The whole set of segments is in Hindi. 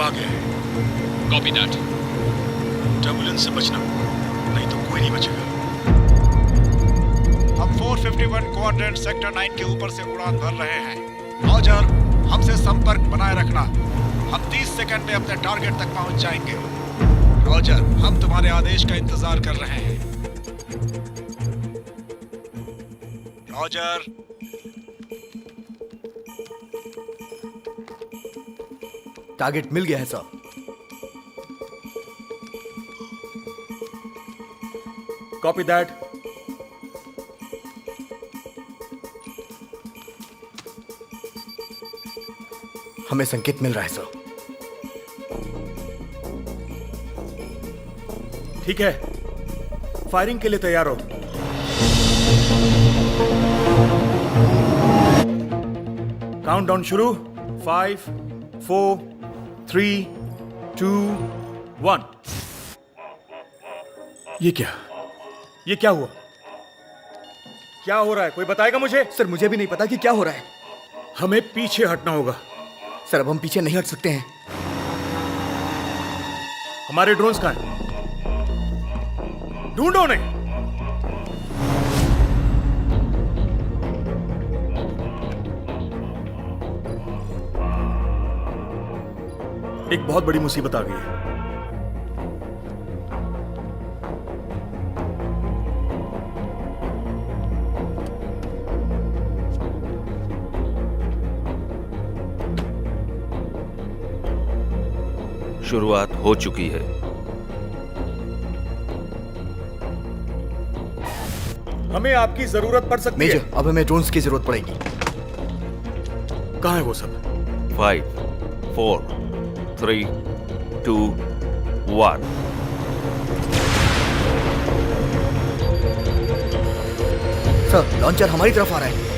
भाग गए हैं। Copy that. टर्बुलेंस से बचना, नहीं तो कोई नहीं बचेगा। हम 451 क्वाड्रेंट सेक्टर 9 के ऊपर से उड़ान भर रहे हैं। रॉजर, हमसे संपर्क बनाए रखना। हम 30 सेकंड में अपने टारगेट तक पहुंच जाएंगे। रॉजर, हम तुम्हारे आदेश का इंतजार कर रहे हैं। रॉजर। टारगेट मिल गया है सर। Copy that. हमें संकेत मिल रहा है सर। ठीक है, फायरिंग के लिए तैयार हो। काउंटडाउन शुरू। 5, 4, 3, 2, 1। ये क्या हुआ? क्या हो रहा है? कोई बताएगा मुझे? सर मुझे भी नहीं पता कि क्या हो रहा है। हमें पीछे हटना होगा। सर अब हम पीछे नहीं हट सकते हैं। हमारे ड्रोन्स कहां हैं? ढूंढो उन्हें। एक बहुत बड़ी मुसीबत आ गई है। शुरुआत हो चुकी है। हमें आपकी जरूरत पड़ सकती है। मेजर, अब हमें ड्रोन्स की जरूरत पड़ेगी। कहां है वो सब? 5, 4, 3, 2, 1। सर लॉन्चर हमारी तरफ आ रहा है।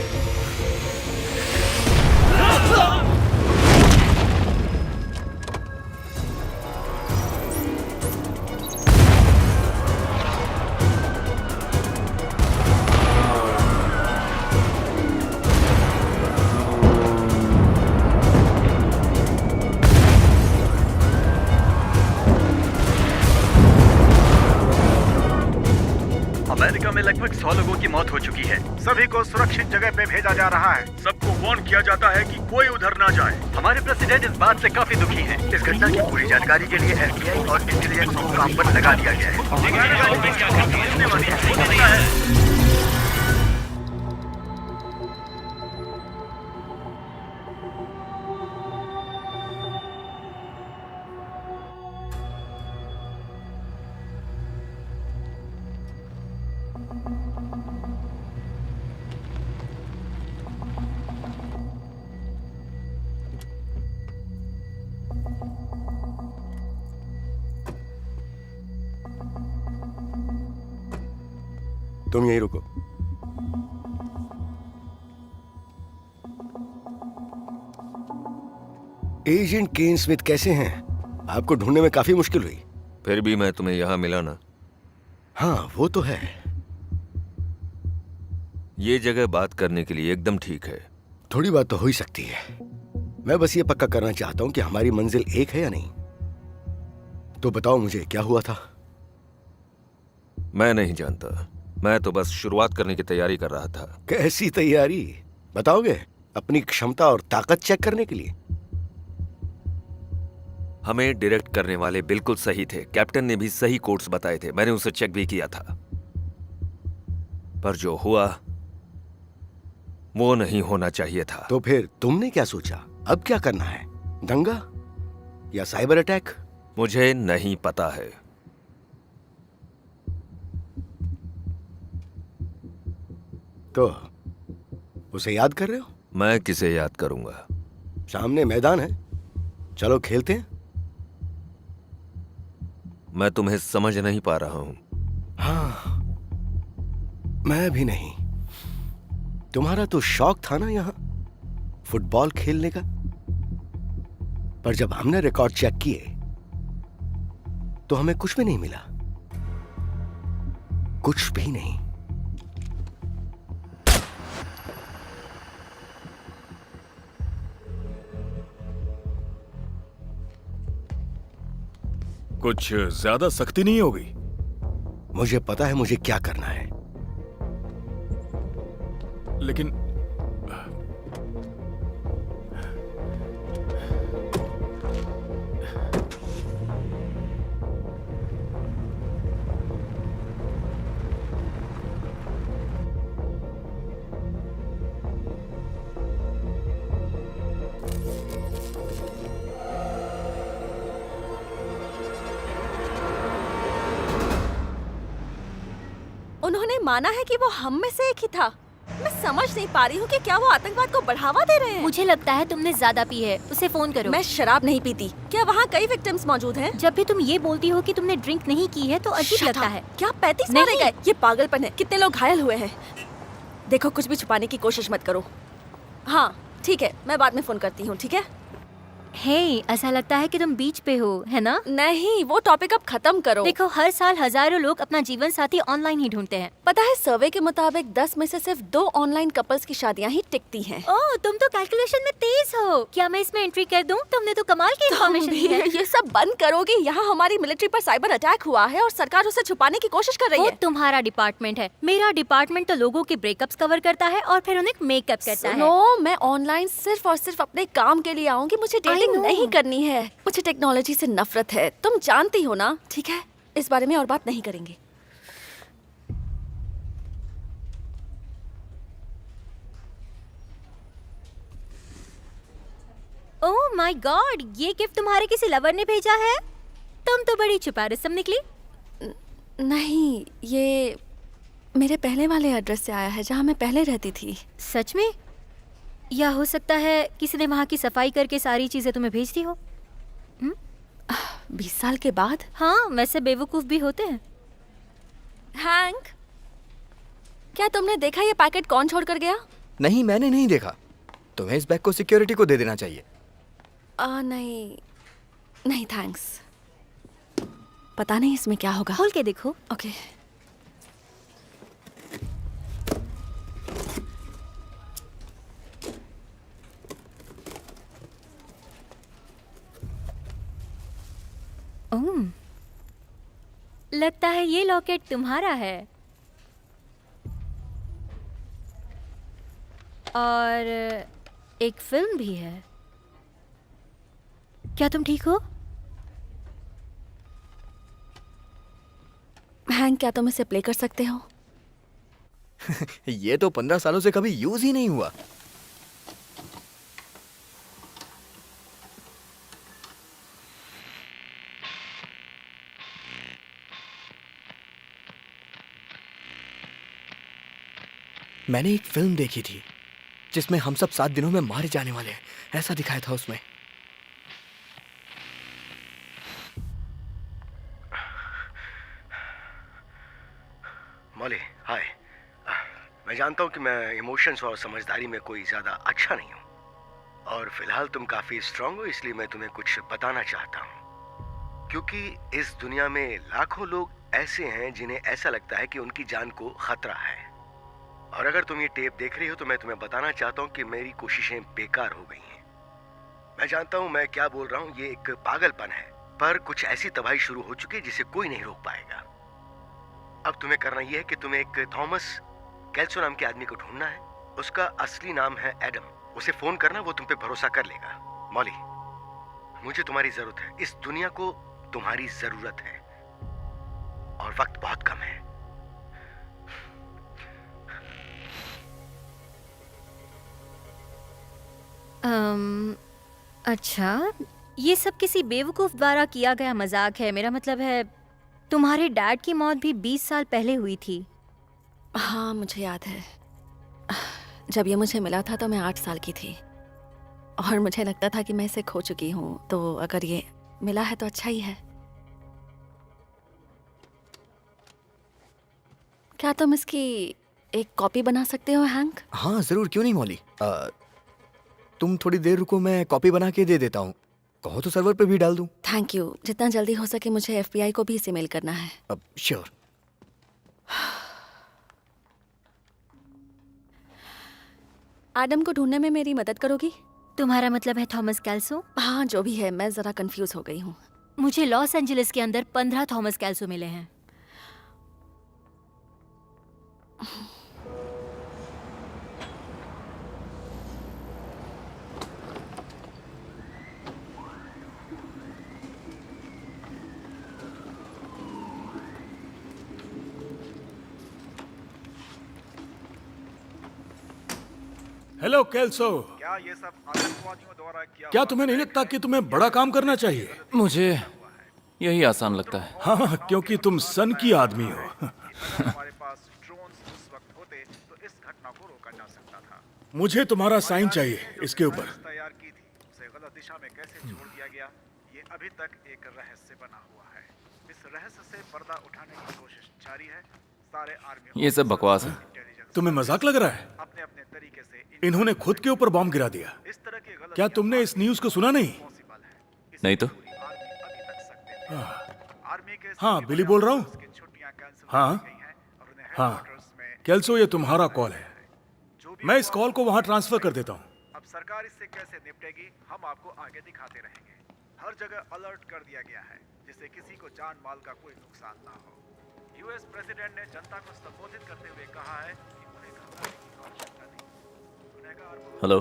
अमेरिका में लगभग 100 लोगों की मौत हो चुकी है। सभी को सुरक्षित जगह पे भेजा जा रहा है। सबको वार्न किया जाता है कि कोई उधर ना जाए। हमारे प्रेसिडेंट इस बात से काफी दुखी हैं। इस घटना की पूरी जानकारी के लिए FBI और इंटेलिजेंस को काम पर लगा दिया गया है। तुम यहीं रुको। एजेंट केन स्मिथ कैसे हैं? आपको ढूंढने में काफी मुश्किल हुई। फिर भी मैं तुम्हें यहां मिला ना। हाँ वो तो है। ये जगह बात करने के लिए एकदम ठीक है। थोड़ी बात तो हो ही सकती है। मैं बस ये पक्का करना चाहता हूं कि हमारी मंजिल एक है या नहीं। तो बताओ मुझे क्या हुआ था। मैं नहीं जानता। मैं तो बस शुरुआत करने की तैयारी कर रहा था। कैसी तैयारी बताओगे? अपनी क्षमता और ताकत चेक करने के लिए? हमें डायरेक्ट करने वाले बिल्कुल सही थे। कैप्टन ने भी सही कोड्स बताए थे। मैंने उसे चेक भी किया था। पर जो हुआ वो नहीं होना चाहिए था। तो फिर तुमने क्या सोचा? अब क्या करना है? दंगा या साइबर अटैक? मुझे नहीं पता है। तो उसे याद कर रहे हो? मैं किसे याद करूंगा? सामने मैदान है, चलो खेलते हैं। मैं तुम्हें समझ नहीं पा रहा हूं। हाँ मैं भी नहीं। तुम्हारा तो शौक था ना यहां फुटबॉल खेलने का। पर जब हमने रिकॉर्ड चेक किए तो हमें कुछ भी नहीं मिला। कुछ भी नहीं। कुछ ज्यादा सख्ती नहीं होगी? मुझे पता है मुझे क्या करना है। लेकिन उन्होंने माना है कि वो हम में से एक ही था। मैं समझ नहीं पा रही हूँ कि क्या वो आतंकवाद को बढ़ावा दे रहे हैं। मुझे लगता है तुमने ज्यादा पी है, उसे फोन करो। मैं शराब नहीं पीती। क्या वहाँ कई विक्टिम्स मौजूद हैं? जब भी तुम ये बोलती हो कि तुमने ड्रिंक नहीं की है तो अजीब Shut लगता up! है। क्या 35 नहीं। मारे गए? ये पागलपन है। कितने लोग घायल हुए हैं? देखो, कुछ भी छुपाने की कोशिश मत करो। हाँ ठीक है, मैं बाद में फोन करती हूँ, ठीक है? हे, ऐसा लगता है कि तुम बीच पे हो, है ना? नहीं, वो टॉपिक अब खत्म करो। देखो, हर साल हजारों लोग अपना जीवन साथी ऑनलाइन ही ढूंढते हैं। पता है, सर्वे के मुताबिक 10 में से सिर्फ 2 ऑनलाइन कपल्स की शादियां ही टिकती हैं। ओह, तुम तो कैलकुलेशन में तेज हो। क्या मैं इसमें एंट्री कर दूं? तुमने तो कमाल की इन्फॉर्मेशन दी है। ये सब बंद करोगे? यहाँ हमारी मिलिट्री पर साइबर अटैक हुआ है और सरकार उसे छुपाने की कोशिश कर रही वो है। तुम्हारा डिपार्टमेंट है। मेरा डिपार्टमेंट तो लोगों के ब्रेकअप्स कवर करता है और फिर उन्हें मेकअप करता है। नो, मैं ऑनलाइन सिर्फ और सिर्फ अपने काम के लिए आऊंगी। मुझे डेटिंग know. नहीं करनी है। मुझे टेक्नोलॉजी से नफरत है, तुम जानती हो ना। ठीक है, इस बारे में और बात नहीं करेंगे। ओह माय गॉड, ये गिफ्ट तुम्हारे किसी लवर ने भेजा है? तुम तो बड़ी छुपा रस्म निकली। नहीं, ये मेरे पहले वाले एड्रेस से आया है, जहाँ मैं पहले रहती थी। सच में? या हो सकता है किसी ने वहाँ की सफाई करके सारी चीजें तुम्हें भेज दी हो? 20 साल के बाद? हाँ, वैसे बेवकूफ भी होते हैं। हैंक, क्या तुमने देखा ये पैकेट कौन छोड़ कर गया? नहीं, मैंने नहीं देखा। तुम्हें इस बैग को सिक्योरिटी को दे देना चाहिए। नहीं नहीं, थैंक्स। पता नहीं इसमें क्या होगा। खोल के देखो। ओके। लगता है ये लॉकेट तुम्हारा है। और एक फिल्म भी है। क्या तुम ठीक हो? हैंक, क्या तुम इसे प्ले कर सकते हो? ये तो 15 सालों से कभी यूज ही नहीं हुआ। मैंने एक फिल्म देखी थी जिसमें हम सब 7 दिनों में मारे जाने वाले हैं, ऐसा दिखाया था उसमें। मॉली, हाय। मैं जानता हूँ कि मैं इमोशंस और समझदारी में कोई ज्यादा अच्छा नहीं हूँ, और फिलहाल तुम काफी स्ट्रांग हो, इसलिए मैं तुम्हें कुछ बताना चाहता हूँ। क्योंकि इस दुनिया में लाखों लोग ऐसे हैं जिन्हें ऐसा लगता है कि उनकी जान को खतरा है। और अगर तुम ये टेप देख रही हो तो मैं तुम्हें बताना चाहता हूँ कि मेरी कोशिशें बेकार हो गई हैं। मैं जानता हूँ मैं क्या बोल रहा हूँ, ये एक पागलपन है, पर कुछ ऐसी तबाही शुरू हो चुकी है जिसे कोई नहीं रोक पाएगा। अब तुम्हें करना यह है कि तुम्हें एक थॉमस कैल्सो नाम के आदमी को ढूंढना है। उसका असली नाम है एडम। उसे फोन करना, वो तुम पे भरोसा कर लेगा। मॉली, मुझे तुम्हारी जरूरत है। इस दुनिया को तुम्हारी जरूरत है, और वक्त बहुत कम है। अच्छा, ये सब किसी बेवकूफ द्वारा किया गया मजाक है। मेरा मतलब है, तुम्हारे डैड की मौत भी 20 साल पहले हुई थी। हाँ, मुझे याद है। जब ये मुझे मिला था तो मैं 8 साल की थी, और मुझे लगता था कि मैं इसे खो चुकी हूँ। तो अगर ये मिला है तो अच्छा ही है। क्या तुम इसकी एक कॉपी बना सकते हो, हैंक? हाँ जरूर, क्यों नहीं मौली। तुम थोड़ी देर रुको, मैं कॉपी बना के दे देता हूँ। कहो तो सर्वर पे भी डाल दूँ। Thank you. जितना जल्दी हो सके मुझे FBI को भी इसे मेल करना है। अब श्योर। एडम को ढूंढने में मेरी मदद करोगी? तुम्हारा मतलब है थॉमस कैल्सो? हाँ, जो भी है, मैं जरा कंफ्यूज हो गई हूँ। मुझे लॉस एंजलिस के अंदर 15 थॉमस कैल्सो मिले हैं। हेलो कैल्सो, क्या ये सब आतंकवादियों द्वारा किया क्या तुम्हें नहीं लगता कि तुम्हें बड़ा काम करना चाहिए? मुझे यही आसान लगता है। हाँ, क्योंकि तुम सन की आदमी हो। हमारे पास ड्रोन्स उस वक्त होते तो इस घटना को रोका जा सकता था। मुझे तुम्हारा साइन चाहिए इसके ऊपर। तैयार की थी, उसे गलत दिशा में कैसे छोड़ दिया गया, ये अभी तक एक रहस्य बना हुआ है। इस रहस्य से पर्दा उठाने की कोशिश जारी है। सारे आर्मी ये सब बकवास है। तुम्हें मजाक लग रहा है? अपने अपने तरीके से इन्होंने खुद के ऊपर बॉम्ब गिरा दिया। इस तरह की गलत क्या तुमने इस न्यूज को सुना नहीं? पॉसिबल है। नहीं तो आर्मी अभी तक सकते थे। आर्मी के हाँ, बिली बोल रहा हूँ। उसकी छुट्टियां कैंसिल हाँ। कर दी गई हैं और उन्हें हाँ, हेडक्वार्टर्स में कैल्सो ये तुम्हारा कॉल है। जो भी मैं इस कॉल को वहां ट्रांसफर कर देता हूँ। अब सरकार इससे कैसे निपटेगी, हम आपको आगे दिखाते रहेंगे। हर जगह अलर्ट कर दिया गया है जिससे किसी को जान माल का कोई नुकसान ना हो। यूएस प्रेसिडेंट ने जनता को संबोधित करते हुए कहा है कि उन्हें घबराने की आवश्यकता नहीं। गुनहगार को हेलो।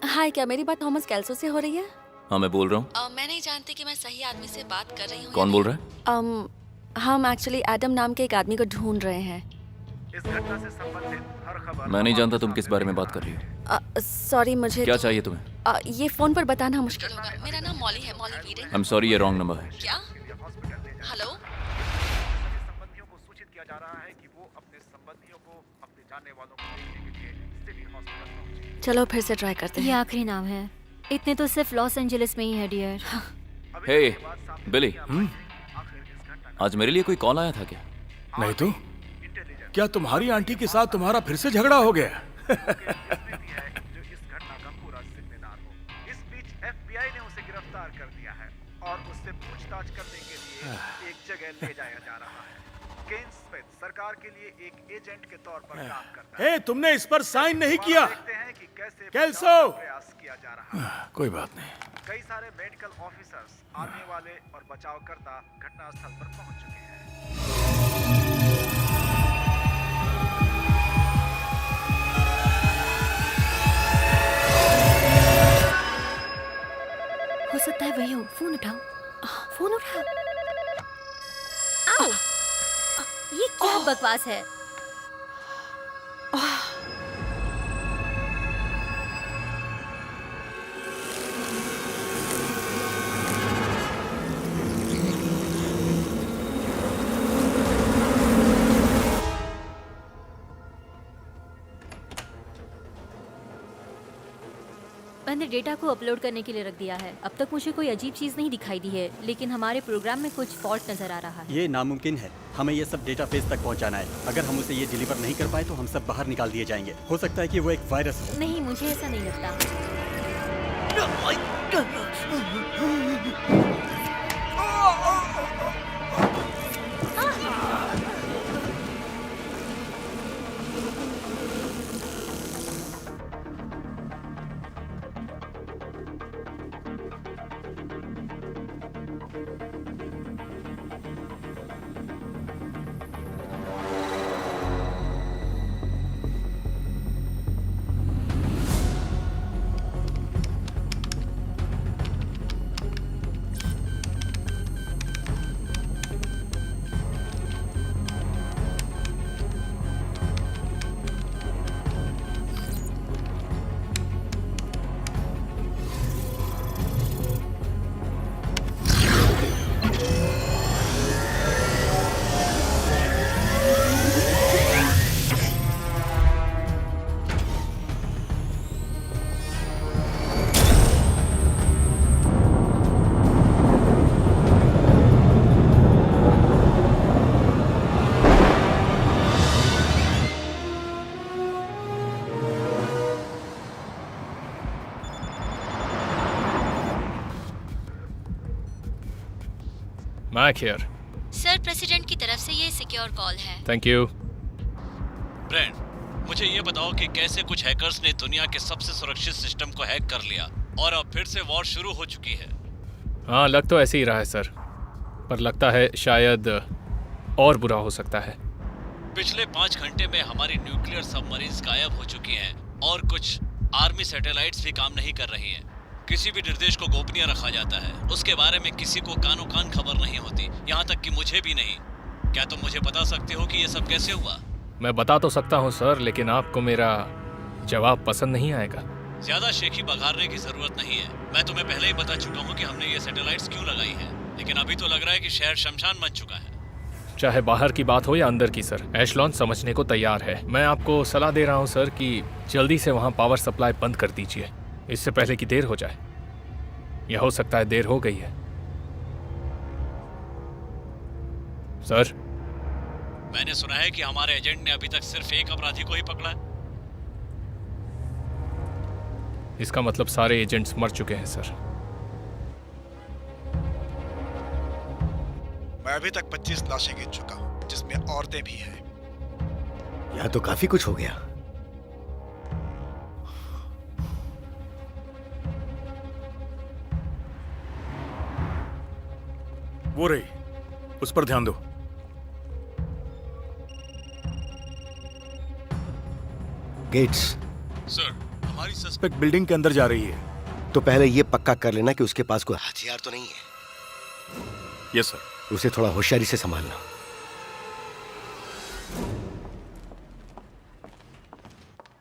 हाय, क्या मेरी बात थॉमस कैल्सो से हो रही है? हाँ, मैं बोल रहा हूँ। मैं नहीं जानती कि मैं सही आदमी से बात कर रही हूँ। कौन बोल रहा है? हम एक्चुअली एडम नाम के एक आदमी को ढूंढ रहे हैं। इस घटना से संबंधित हर खबर मैं नहीं जानता तुम किस बारे में बात कर रही हो। सॉरी, मुझे क्या चाहिए तुम्हें? ये फोन पर बताना मुश्किल होगा। मेरा नाम मॉली है, Molly weeding. I am sorry, ये रॉन्ग नंबर है। क्या? हेलो? संबंधियों को सूचित किया जा रहा है कि वो अपने संबंधियों को अपने जानने वालों को देखने के लिए सिटी हॉस्पिटल पहुंचे। चलो फिर से ट्राई करते ये हैं। आखिरी नाम है। इतने तो सिर्फ लॉस एंजलिस में ही है डियर। हे बिली, आज मेरे लिए कोई कॉल आया था क्या? नहीं तो क्या तुम्हारी आंटी के साथ तुम्हारा फिर से झगड़ा हो गया? जो इस घटना का पूरा जिम्मेदार हो। इस बीच एफबीआई ने उसे गिरफ्तार कर दिया है और उससे पूछताछ करने के लिए एक जगह ले जाया जा रहा है। केन स्मिथ सरकार के लिए एक एजेंट के तौर पर काम करता है। तुमने इस पर साइन नहीं किया। देखते हैं कि कैसे कैल्सो! बचाव का प्रयास किया जा रहा है। कोई बात नहीं। कई सारे मेडिकल ऑफिसर्स, आने वाले और बचावकर्ता घटनास्थल पर पहुंच चुके हैं। हो सकता है वही हो। फोन उठाओ, फोन उठाओ। आओ, ये क्या बकवास है? मैंने डेटा को अपलोड करने के लिए रख दिया है। अब तक मुझे कोई अजीब चीज़ नहीं दिखाई दी है, लेकिन हमारे प्रोग्राम में कुछ फॉल्ट नजर आ रहा है। ये नामुमकिन है। हमें ये सब डेटा फेस तक पहुंचाना है। अगर हम उसे ये डिलीवर नहीं कर पाए तो हम सब बाहर निकाल दिए जाएंगे। हो सकता है कि वो एक वायरस हो। नहीं, मुझे ऐसा नहीं लगता। Mac here. सर, प्रेसिडेंट की तरफ से ये सिक्योर कॉल है। Thank you. ब्रेंड, मुझे ये बताओ कि कैसे कुछ हैकर्स ने दुनिया के सबसे सुरक्षित सिस्टम को हैक कर लिया और अब फिर से वॉर शुरू हो चुकी है। हाँ, लग तो ऐसे ही रहा है सर। पर लगता है शायद और बुरा हो सकता है। पिछले 5 घंटे में हमारी न्यूक्लियर सबमरीन्स गायब हो चुकी हैं और कुछ आर्मी सैटेलाइट्स भी काम नहीं कर रही हैं। किसी भी निर्देश को गोपनीय रखा जाता है, उसके बारे में किसी को कानो कान खबर नहीं होती, यहाँ तक कि मुझे भी नहीं। क्या तुम मुझे बता सकते हो कि ये सब कैसे हुआ? मैं बता तो सकता हूँ सर, लेकिन आपको मेरा जवाब पसंद नहीं आएगा। ज्यादा शेखी बघारने की जरूरत नहीं है। मैं तुम्हें पहले ही बता चुका हूँ कि हमने ये सैटेलाइट्स क्यों लगाई हैं, लेकिन अभी तो लग रहा है कि शहर शमशान बन चुका है। चाहे बाहर की बात हो या अंदर की सर, एशलॉन समझने को तैयार है। मैं आपको सलाह दे रहा हूँ सर कि जल्दी से वहाँ पावर सप्लाई बंद कर दीजिए, इससे पहले कि देर हो जाए। यह हो सकता है देर हो गई है। सर, मैंने सुना है कि हमारे एजेंट ने अभी तक सिर्फ एक अपराधी को ही पकड़ा है। इसका मतलब सारे एजेंट्स मर चुके हैं सर। मैं अभी तक 25 लाशें गिन चुका हूं, जिसमें औरतें भी हैं। यहाँ तो काफी कुछ हो गया। वो रही, उस पर ध्यान दो। गेट्स। सर, हमारी सस्पेक्ट बिल्डिंग के अंदर जा रही है। तो पहले ये पक्का कर लेना कि उसके पास कोई हथियार तो नहीं है। Yes sir. उसे थोड़ा होशियारी से संभालना।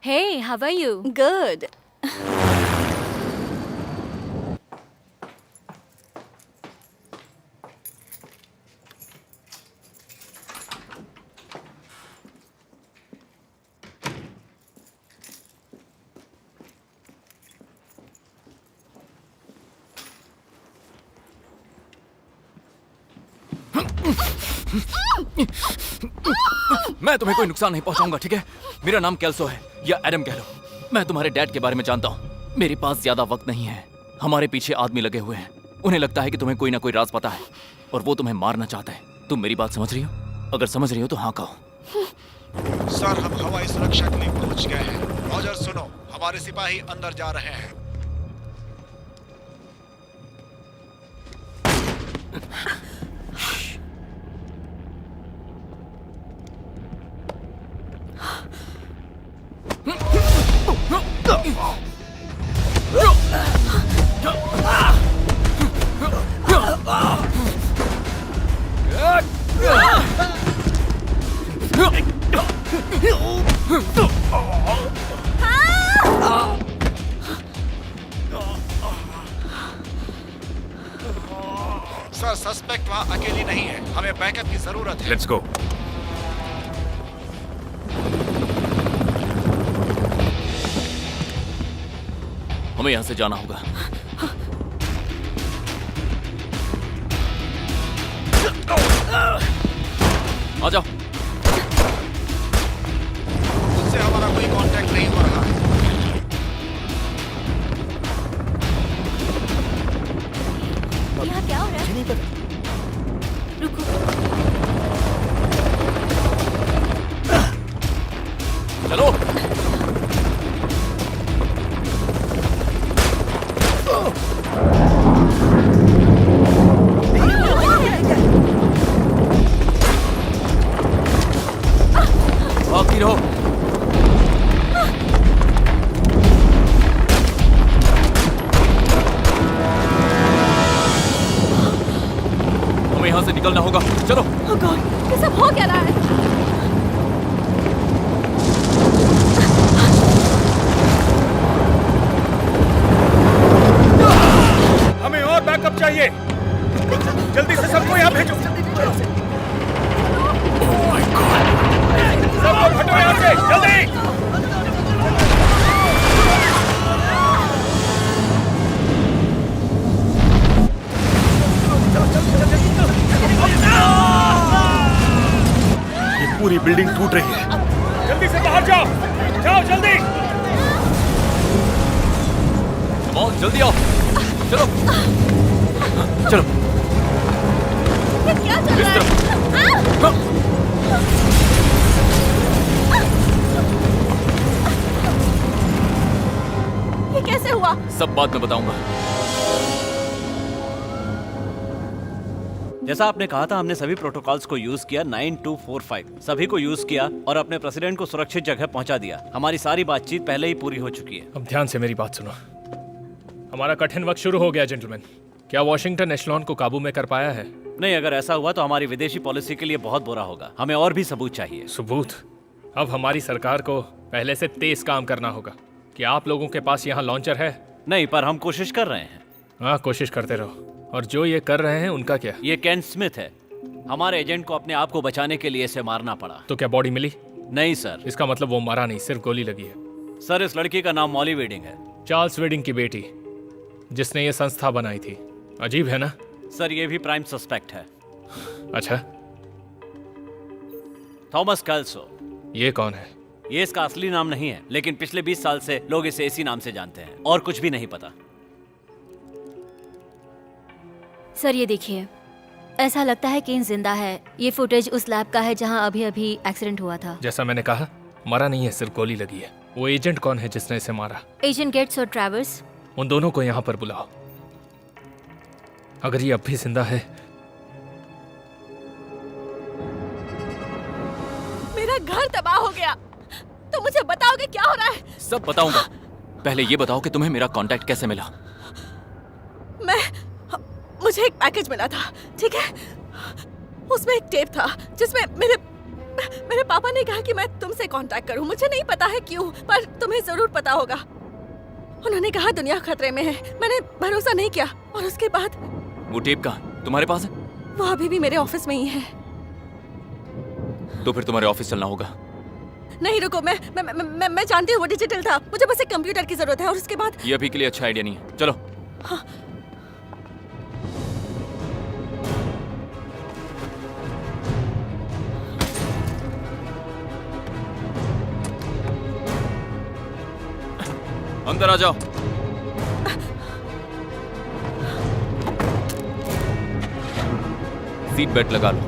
Hey, how are you? Good. मैं तुम्हें कोई नुकसान नहीं पहुंचाऊंगा, ठीक है? मेरा नाम कैल्सो है, या एडम कह लो। मैं तुम्हारे डैड के बारे में जानता हूँ। मेरे पास ज्यादा वक्त नहीं है। हमारे पीछे आदमी लगे हुए हैं। उन्हें लगता है कि तुम्हें कोई ना कोई राज पता है और वो तुम्हें मारना चाहता है। तुम मेरी बात समझ रही हो? अगर समझ रही हो तो हाँ कहो। सर, हम हवाई सुरक्षा के लिए पहुंच गए हैं। रॉजर, सुनो, हमारे सिपाही अंदर जा रहे हैं। सर, सस्पेक्ट वहां अकेली नहीं है। हमें बैकअप की जरूरत है। Let's go. हमें यहाँ से जाना होगा। आ जाओ। उससे हमारा कोई कांटेक्ट नहीं हो रहा है। यहाँ क्या हो रहा है? नहीं पता। रुको। चलो। भागती रहो। हमें यहाँ से निकलना होगा। चलो। Oh God, ये सब हो क्या रहा है? हमें और बैकअप चाहिए। जल्दी से सबको यहाँ भेजो। Oh my God! सब लोग हटो यहाँ से, जल्दी! ये पूरी बिल्डिंग टूट रही है। जल्दी से बाहर जाओ, जाओ जल्दी। कमॉन, जल्दी आओ। चलो। चलो। ये क्या चल रहा है? ये कैसे हुआ? सब बाद में बताऊंगा। जैसा आपने कहा था, हमने सभी प्रोटोकॉल्स को यूज किया। 9245 सभी को यूज किया और अपने प्रेसिडेंट को सुरक्षित जगह पहुंचा दिया। हमारी सारी बातचीत पहले ही पूरी हो चुकी है। अब ध्यान से मेरी बात सुनो। हमारा कठिन वक्त शुरू हो गया जेंटलमैन। क्या वॉशिंगटन एशलॉन को काबू में कर पाया है? नहीं, अगर ऐसा हुआ तो हमारी विदेशी पॉलिसी के लिए बहुत बुरा होगा। हमें और भी सबूत चाहिए। सबूत? अब हमारी सरकार को पहले से तेज काम करना होगा। क्या आप लोगों के पास यहाँ लॉन्चर है? नहीं, पर हम कोशिश कर रहे हैं। हाँ, कोशिश करते रहो। और जो ये कर रहे हैं उनका क्या? ये केन स्मिथ है। हमारे एजेंट को अपने आप को बचाने के लिए इसे मारना पड़ा। तो क्या बॉडी मिली? नहीं सर। इसका मतलब वो मरा नहीं, सिर्फ गोली लगी है। सर, इस लड़की का नाम मॉली वेडिंग है। चार्ल्स वेडिंग की बेटी, जिसने ये संस्था बनाई थी। अजीब है ना? सर, ये भी प्राइम सस्पेक्ट है। अच्छा, थॉमस कैल्सो। ये कौन है? ये इसका असली नाम नहीं है, लेकिन पिछले 20 साल से लोग इसे इसी नाम से जानते हैं और कुछ भी नहीं पता। सर ये देखिए, ऐसा लगता है केन जिंदा है। ये फुटेज उस लैब का है जहां अभी अभी एक्सीडेंट हुआ था। जैसा मैंने कहा, मरा नहीं है, सिर्फ गोली लगी है। वो एजेंट कौन है जिसने इसे मारा? एजेंट गेट्स और ट्रैवर्स। उन दोनों को यहाँ पर बुलाओ। अगर ये अब भी जिंदा है। मेरा घर तबाह हो गया, तो मुझे बताओगे क्या हो रहा है? सब बताऊंगा। पहले ये बताओ कि तुम्हें मेरा कांटेक्ट कैसे मिला? मुझे एक पैकेज मिला था, ठीक है? उसमें एक टेप था जिसमें मेरे पापा ने कहा कि मैं तुमसे कांटेक्ट करूं। मुझे नहीं पता है क्यों, पर तुम्हें जरूर पता होगा। उन्होंने कहा दुनिया खतरे में है। मैंने भरोसा नहीं किया और उसके बाद। वो टेप कहाँ तुम्हारे पास है? वो अभी भी मेरे ऑफिस में ही है। तो फिर तुम्हारे ऑफिस चलना होगा। नहीं रुको, मैं जानती हूँ वो डिजिटल था। मुझे बस एक कंप्यूटर की जरूरत है और उसके बाद। ये अभी के लिए अच्छा आइडिया नहीं है। चलो। हाँ। अंदर आ जाओ। सीट बेल्ट लगा लो।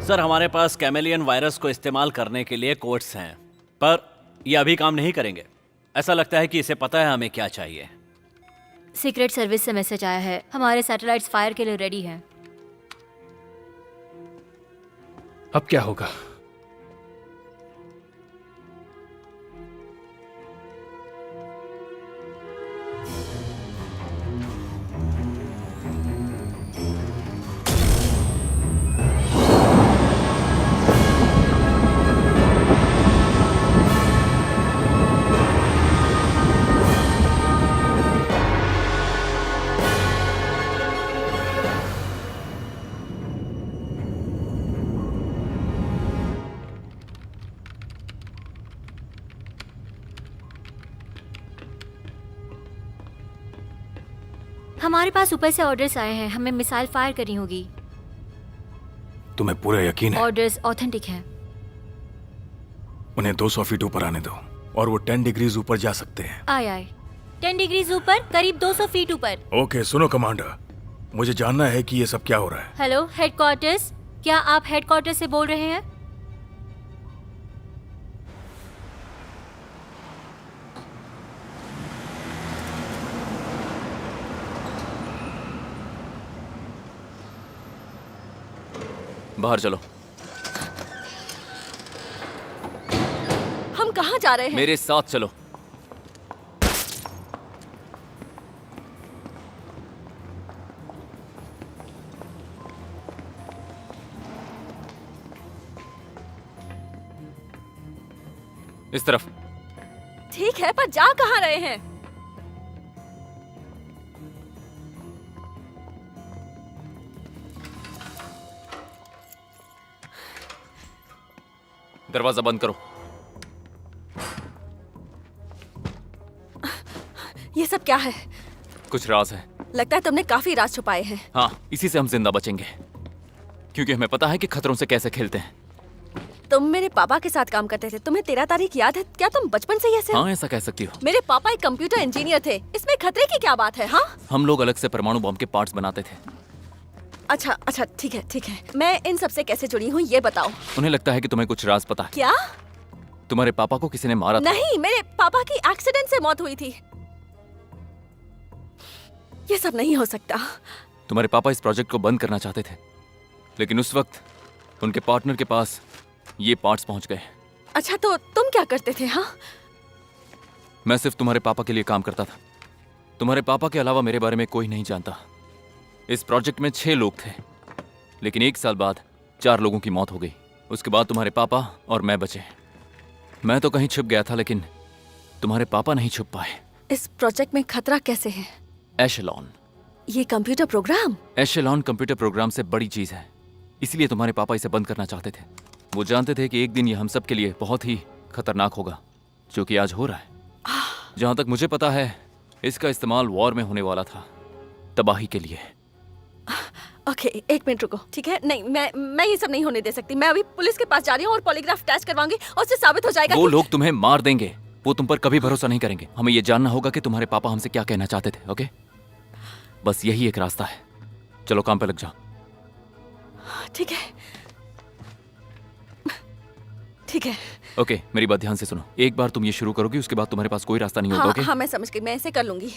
सर, हमारे पास कैमेलियन वायरस को इस्तेमाल करने के लिए कोड्स हैं, पर ये अभी काम नहीं करेंगे। ऐसा लगता है कि इसे पता है हमें क्या चाहिए। सीक्रेट सर्विस से मैसेज आया है, हमारे सैटेलाइट्स फायर के लिए रेडी हैं। अब क्या होगा? हमारे पास ऊपर से ऑर्डर्स आए हैं, हमें मिसाइल फायर करनी होगी। तुम्हें पूरा यकीन है? ऑर्डर्स ऑथेंटिक हैं। उन्हें 200 फीट ऊपर आने दो और वो 10 डिग्रीज ऊपर जा सकते हैं। आए 10 डिग्रीज ऊपर, करीब 200 फीट ऊपर। ओके, सुनो कमांडर, मुझे जानना है कि ये सब क्या हो रहा है। हेलो हेडक्वार्टर्स, क्या आप हेडक्वार्टर्स से बोल रहे हैं? बाहर चलो। हम कहाँ जा रहे हैं? मेरे साथ चलो। इस तरफ। ठीक है, पर जा कहाँ रहे हैं? दरवाजा बंद करो। ये सब क्या है? कुछ राज है। लगता है तुमने काफी राज छुपाए हैं। हाँ, इसी से हम जिंदा बचेंगे, क्योंकि हमें पता है कि खतरों से कैसे खेलते हैं। तुम मेरे पापा के साथ काम करते थे, तुम्हें 13 तारीख याद है? क्या तुम बचपन से ही ऐसे हो? हाँ, ऐसा कह सकती हो। मेरे पापा एक कंप्यूटर इंजीनियर थे, इसमें खतरे की क्या बात है? हाँ, हम लोग अलग से परमाणु बम के पार्ट्स बनाते थे। अच्छा अच्छा, ठीक है ठीक है। मैं इन सब से कैसे जुड़ी हूँ ये बताओ। उन्हें लगता है कि तुम्हें कुछ राज पता है। क्या? तुम्हारे पापा को किसी ने मारा था? नहीं, मेरे पापा की एक्सीडेंट से मौत हुई थी। ये सब नहीं हो सकता। तुम्हारे पापा इस प्रोजेक्ट को बंद करना चाहते थे, लेकिन उस वक्त उनके पार्टनर के पास ये पार्ट्स पहुंच गए। अच्छा, तो तुम क्या करते थे? हाँ, मैं सिर्फ तुम्हारे पापा के लिए काम करता था। तुम्हारे पापा के अलावा मेरे बारे में कोई नहीं जानता। इस प्रोजेक्ट में 6 लोग थे, लेकिन 1 साल बाद 4 लोगों की मौत हो गई। उसके बाद तुम्हारे पापा और मैं बचे। मैं तो कहीं छुप गया था, लेकिन तुम्हारे पापा नहीं छुप पाए। इस प्रोजेक्ट में खतरा कैसे है? एशेलॉन। ये कंप्यूटर प्रोग्राम? एशेलॉन कंप्यूटर प्रोग्राम से बड़ी चीज है, इसलिए तुम्हारे पापा इसे बंद करना चाहते थे। वो जानते थे कि एक दिन ये हम सब के लिए बहुत ही खतरनाक होगा, जो कि आज हो रहा है। जहां तक मुझे पता है, इसका इस्तेमाल वॉर में होने वाला था, तबाही के लिए। ओके, 1 मिनट रुको, ठीक है? नहीं, मैं ये सब नहीं होने दे सकती। मैं अभी पुलिस के पास जा रही हूँ और पॉलीग्राफ टेस्ट करवाऊंगी और उससे साबित हो जाएगा वो कि... लोग तुम्हें मार देंगे। वो तुम पर कभी भरोसा नहीं करेंगे। हमें ये जानना होगा कि तुम्हारे पापा हमसे क्या कहना चाहते थे। ओके, बस यही एक रास्ता है। चलो काम पे लग जाओ। ठीक है, ठीक है। ओके, मेरी बात ध्यान से सुनो। एक बार तुम ये शुरू करोगी, उसके बाद तुम्हारे पास कोई रास्ता नहीं होगा। हाँ, ओके? हाँ, मैं समझ गई। मैं ऐसे कर लूंगी।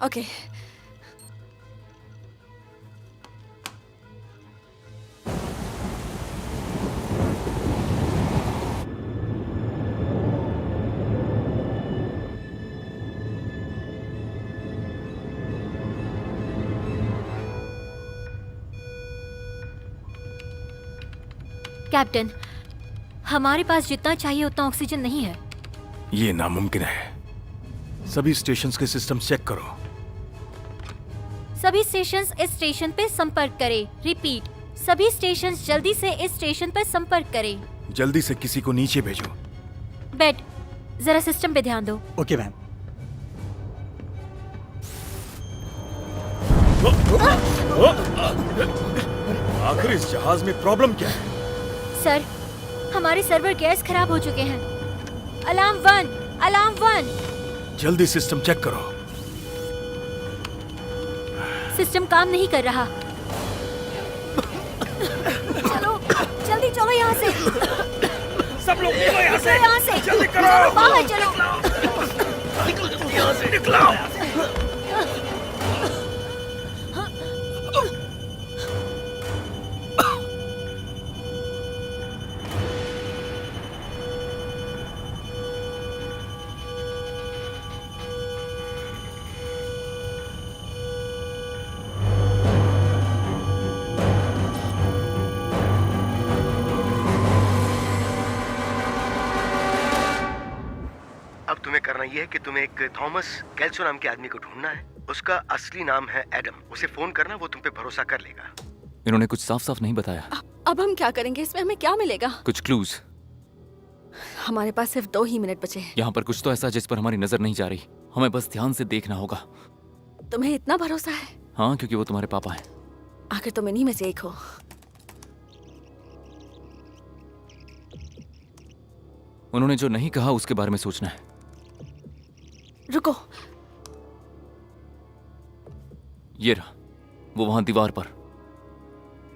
ओके। कैप्टन, हमारे पास जितना चाहिए उतना ऑक्सीजन नहीं है। ये नामुमकिन है। सभी स्टेशंस के सिस्टम चेक करो। सभी स्टेशंस इस स्टेशन पे संपर्क करें। रिपीट, सभी स्टेशंस जल्दी से इस स्टेशन पर संपर्क करें। जल्दी से किसी को नीचे भेजो। बेट, जरा सिस्टम पे ध्यान दो। Okay ma'am. आखिर इस जहाज में प्रॉब्लम क्या है? सर, हमारे सर्वर गैस खराब हो चुके हैं। Alarm 1, alarm 1। जल्दी सिस्टम चेक करो। सिस्टम काम नहीं कर रहा। चलो, जल्दी चलो यहाँ से। सब लोग निकलो यहाँ से। यहाँ से जल्दी करो। चलो, बाहर चलो। निकलो जल्दी यहाँ से, निकलो। तुम्हें करना यह है कि तुम्हें एक थॉमस कैल्सो नाम के आदमी को ढूंढना है। उसका असली नाम है एडम। उसे फोन करना, वो तुम पे भरोसा कर लेगा। इन्होंने कुछ साफ साफ नहीं बताया। अब हम क्या करेंगे? इसमें हमें क्या मिलेगा? कुछ क्लूज। हमारे पास सिर्फ 2 ही मिनट बचे हैं। यहाँ पर कुछ तो ऐसा जिस पर हमारी नजर नहीं जा रही। हमें बस ध्यान से देखना होगा। तुम्हें इतना भरोसा है? हाँ, क्योंकि वो तुम्हारे पापा हैं। आखिर तुम इन्हीं में से एक हो। उन्होंने जो नहीं कहा उसके बारे में सोचना है। रुको, ये रहा, वो वहां दीवार पर।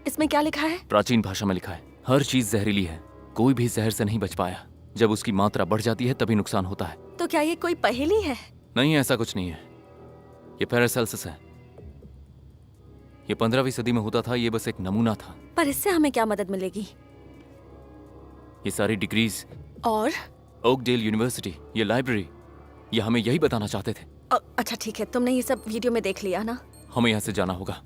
इसमें क्या लिखा है? प्राचीन भाषा में लिखा है, हर चीज जहरीली है, कोई भी जहर से नहीं बच पाया। जब उसकी मात्रा बढ़ जाती है तभी नुकसान होता है। तो क्या ये कोई पहेली है? नहीं, ऐसा कुछ नहीं है। ये पैरासेल्सिस है। ये 15वीं सदी में होता था। ये बस एक नमूना था। पर इससे हमें क्या मदद मिलेगी? ये सारी डिग्रीज और ओकडेल यूनिवर्सिटी, ये लाइब्रेरी, ये हमें यही बताना चाहते थे। अच्छा ठीक है, तुमने ये सब वीडियो में देख लिया ना? हमें यहाँ से जाना होगा।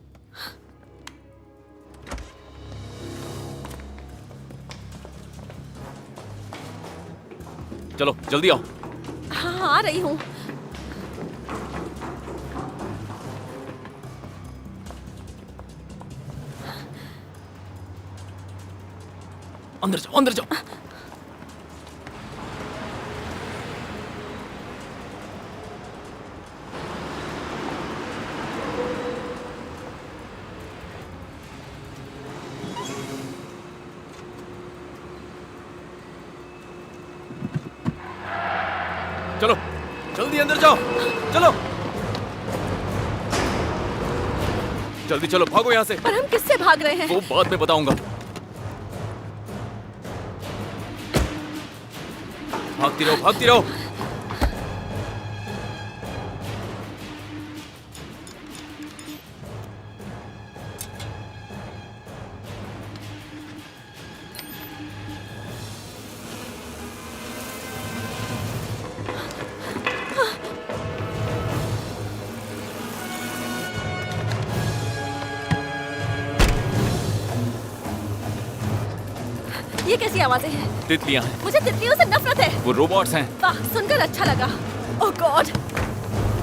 चलो जल्दी आओ। हाँ, आ रही हूँ। अंदर जाओ, अंदर जाओ। चलो जल्दी अंदर जाओ, चलो। जल्दी चलो, भागो यहाँ से। पर हम किससे भाग रहे हैं? वो बाद में बताऊंगा। भागती रहो, भागती रहो। ये कैसी आवाजें हैं? तितलियां हैं। मुझे तितलियों से नफरत है। वो रोबोट्स हैं। वाह, सुनकर अच्छा लगा। ओह गॉड।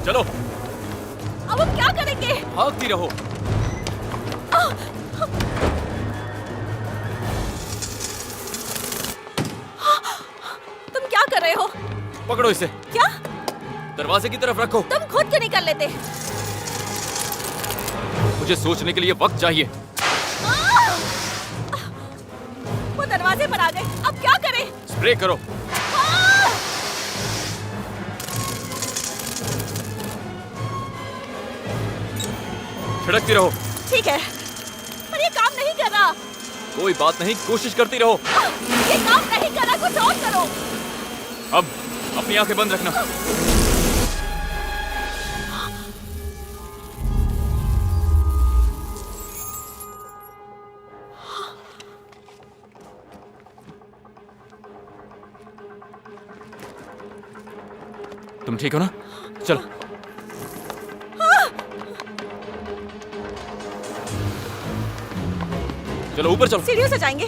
चलो, अब हम क्या करेंगे? भागती रहो। तुम क्या कर रहे हो? पकड़ो इसे। क्या? दरवाजे की तरफ रखो। तुम खुद क्यों नहीं कर लेते? मुझे सोचने के लिए वक्त चाहिए। वो दरवाजे पर आ गए, अब क्या करें? स्प्रे करो। छिड़कती रहो। ठीक है, पर ये काम नहीं कर रहा। कोई बात नहीं, कोशिश करती रहो। ये काम नहीं कर रहा, कुछ और करो। अब अपनी आंखें बंद रखना। तुम ठीक हो ना? चलो। चलो ऊपर चलो। सीढ़ियों से जाएंगे।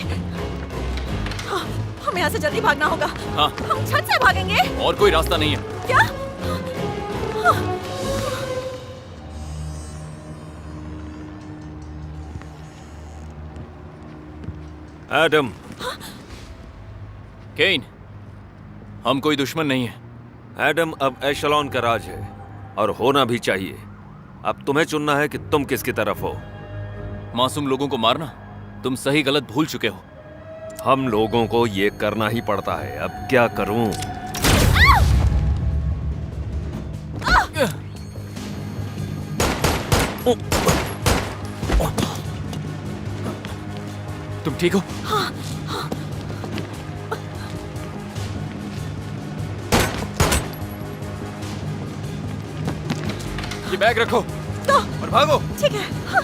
हाँ, हमें यहाँ से जल्दी भागना होगा। हाँ। हम छत से भागेंगे। और कोई रास्ता नहीं है। क्या? एडम। केन, हम कोई दुश्मन नहीं है। एडम, अब एशलॉन का राज है और होना भी चाहिए। अब तुम्हें चुनना है कि तुम किसकी तरफ हो। मासूम लोगों को मारना, तुम सही गलत भूल चुके हो। हम लोगों को ये करना ही पड़ता है, अब क्या करूं? तुम ठीक हो? हाँ, हाँ। ये बैग रखो तो और भागो। ठीक है। हाँ।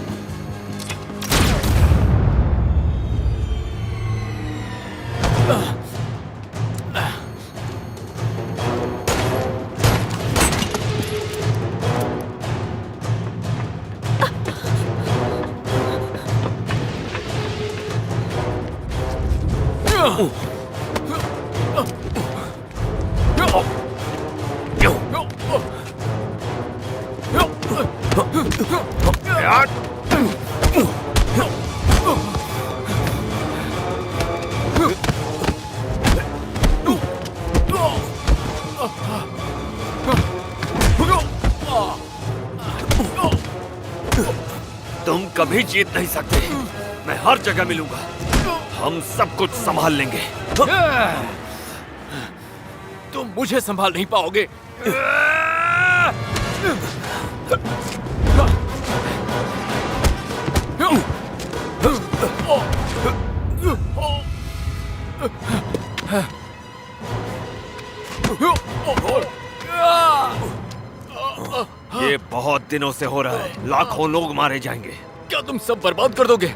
तुम कभी जीत नहीं सकते। मैं हर जगह मिलूंगा। हम सब कुछ संभाल लेंगे। तुम मुझे संभाल नहीं पाओगे। ये बहुत दिनों से हो रहा है। लाखों लोग मारे जाएंगे। क्या तुम सब बर्बाद कर दोगे?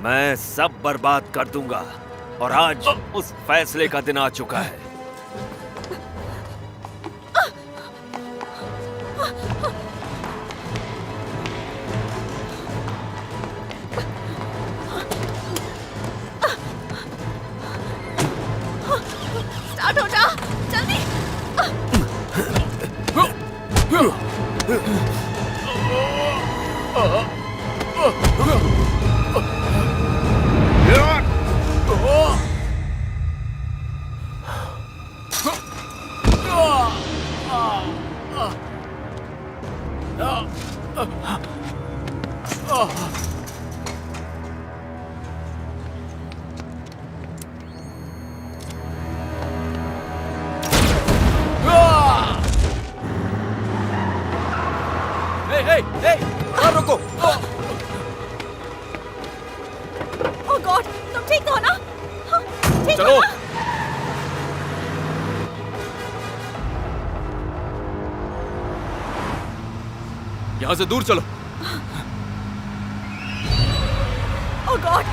मैं सब बर्बाद कर दूंगा और आज उस फैसले का दिन आ चुका है। स्टार्ट हो जा, जल्दी। तुम ठीक तो हो ना? ठीक चलो। हो ना? यहां से दूर चलो। ओह गॉड!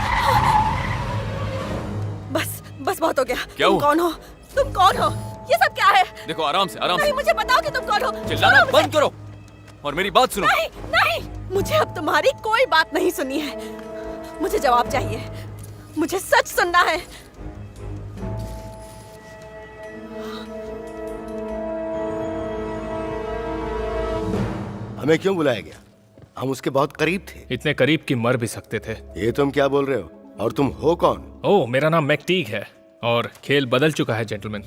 बस बस बहुत हो गया। क्या तुम हुआ? कौन हो? तुम कौन हो? ये सब क्या है? देखो आराम से आराम नहीं, से। मुझे बताओ कि तुम कौन हो। चिल्लाना छोड़ो मुझे। बंद करो और मेरी बात सुनो। नहीं नहीं, मुझे अब तुम्हारी कोई बात नहीं सुननी है। मुझे जवाब चाहिए। मुझे सच सुनना है। हमें क्यों बुलाया गया? हम उसके बहुत करीब थे। इतने करीब कि मर भी सकते थे। ये तुम क्या बोल रहे हो? और तुम हो कौन? ओह, मेरा नाम मैकटीग है और खेल बदल चुका है जेंटलमैन।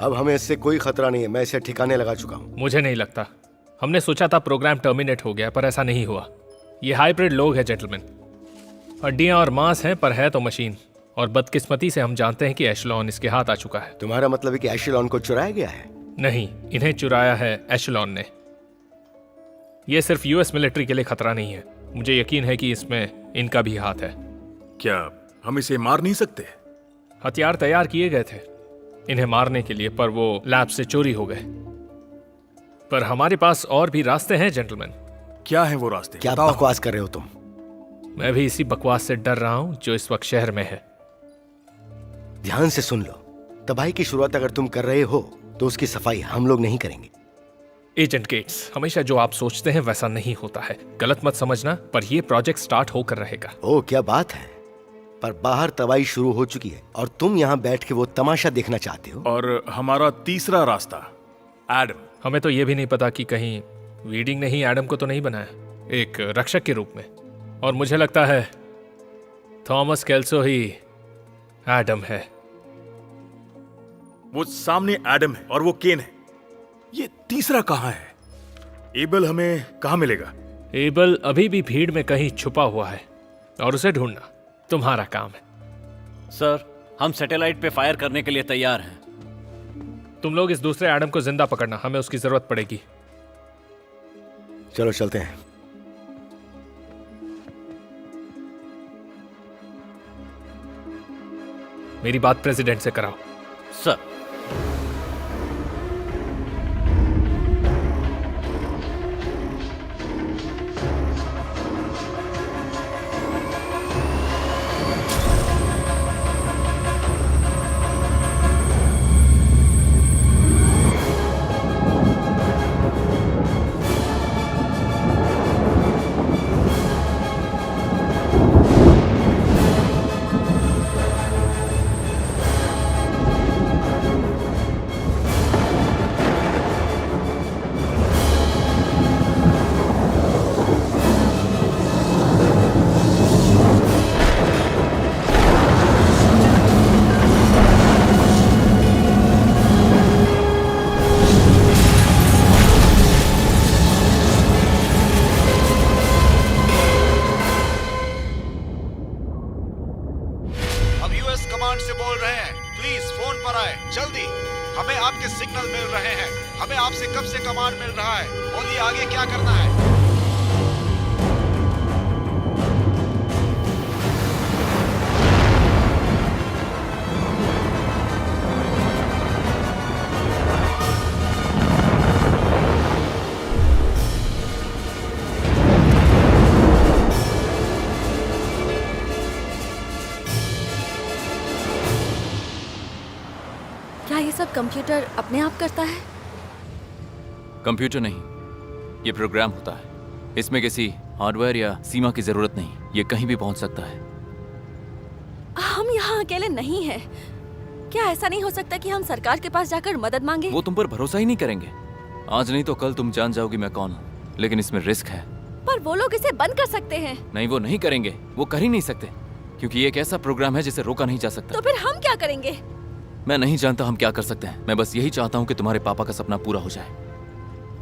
अब हमें इससे कोई खतरा नहीं है। मैं इसे ठिकाने लगा चुका हूँ। मुझे नहीं लगता। हमने सोचा था प्रोग्राम टर्मिनेट हो गया, पर ऐसा नहीं हुआ। ये हाइब्रिड लोग हैं जेंटलमैन। हड्डियां और मांस हैं, पर है तो मशीन। और बदकिस्मती से हम जानते हैं कि एशलॉन इसके हाथ आ चुका है। तुम्हारा मतलब है कि एशलॉन को चुराया गया है? नहीं, इन्हें चुराया है एशलॉन ने। यह सिर्फ यूएस मिलिट्री के लिए खतरा नहीं है। मुझे यकीन है कि इसमें इनका भी हाथ है। क्या हम इसे मार नहीं सकते? हथियार तैयार किए गए थे इन्हें मारने के लिए, पर वो लैब से चोरी हो गए। पर हमारे पास और भी रास्ते हैं जेंटलमैन। क्या है वो रास्ते? क्या बकवास कर रहे हो तुम? मैं भी इसी बकवास से डर रहा हूं जो इस वक्त शहर में है। ध्यान से सुन लो। तबाही की शुरुआत अगर तुम कर रहे हो तो उसकी सफाई हम लोग नहीं करेंगे। एजेंट गेट्स, हमेशा जो आप सोचते हैं वैसा नहीं होता है। गलत मत समझना, पर यह प्रोजेक्ट स्टार्ट होकर रहेगा। ओह, क्या बात है। पर बाहर तबाही शुरू हो चुकी है और तुम यहाँ बैठ के वो तमाशा देखना चाहते हो। और हमारा तीसरा रास्ता, एडम। हमें तो यह भी नहीं पता कि कहीं वीडिंग ने ही एडम को तो नहीं बनाया एक रक्षक के रूप में। और मुझे लगता है थॉमस केल्सो ही एडम है। वो सामने एडम है और वो केन है। ये तीसरा कहाँ है? एबल हमें कहाँ मिलेगा? एबल अभी भी भीड़ में कहीं छुपा हुआ है और उसे ढूंढना तुम्हारा काम है। सर, हम सैटेलाइट पे फायर करने के लिए तैयार हैं। तुम लोग इस दूसरे एडम को जिंदा पकड़ना, हमें उसकी जरूरत पड़ेगी। चलो चलते हैं। मेरी बात प्रेसिडेंट से कराओ। सर। अब यूएस कमांड से बोल रहे हैं, प्लीज फोन पर आए जल्दी। हमें आपके सिग्नल मिल रहे हैं। हमें आपसे कब से कमांड मिल रहा है। बोलिए आगे क्या करना है। क्या ये सब कंप्यूटर अपने आप करता है? कंप्यूटर नहीं, ये प्रोग्राम होता है। इसमें किसी हार्डवेयर या सीमा की जरूरत नहीं। ये कहीं भी पहुंच सकता है। हम यहाँ अकेले नहीं हैं। क्या ऐसा नहीं हो सकता कि हम सरकार के पास जाकर मदद मांगे? वो तुम पर भरोसा ही नहीं करेंगे। आज नहीं तो कल तुम जान जाओगी मैं कौन हूँ। लेकिन इसमें रिस्क है। पर वो लोग इसे बंद कर सकते हैं। नहीं, वो नहीं करेंगे। वो कर ही नहीं सकते, क्योंकि ये एक ऐसा प्रोग्राम है जिसे रोका नहीं जा सकता। तो फिर हम क्या करेंगे? मैं नहीं जानता हम क्या कर सकते हैं। मैं बस यही चाहता हूँ कि तुम्हारे पापा का सपना पूरा हो जाए।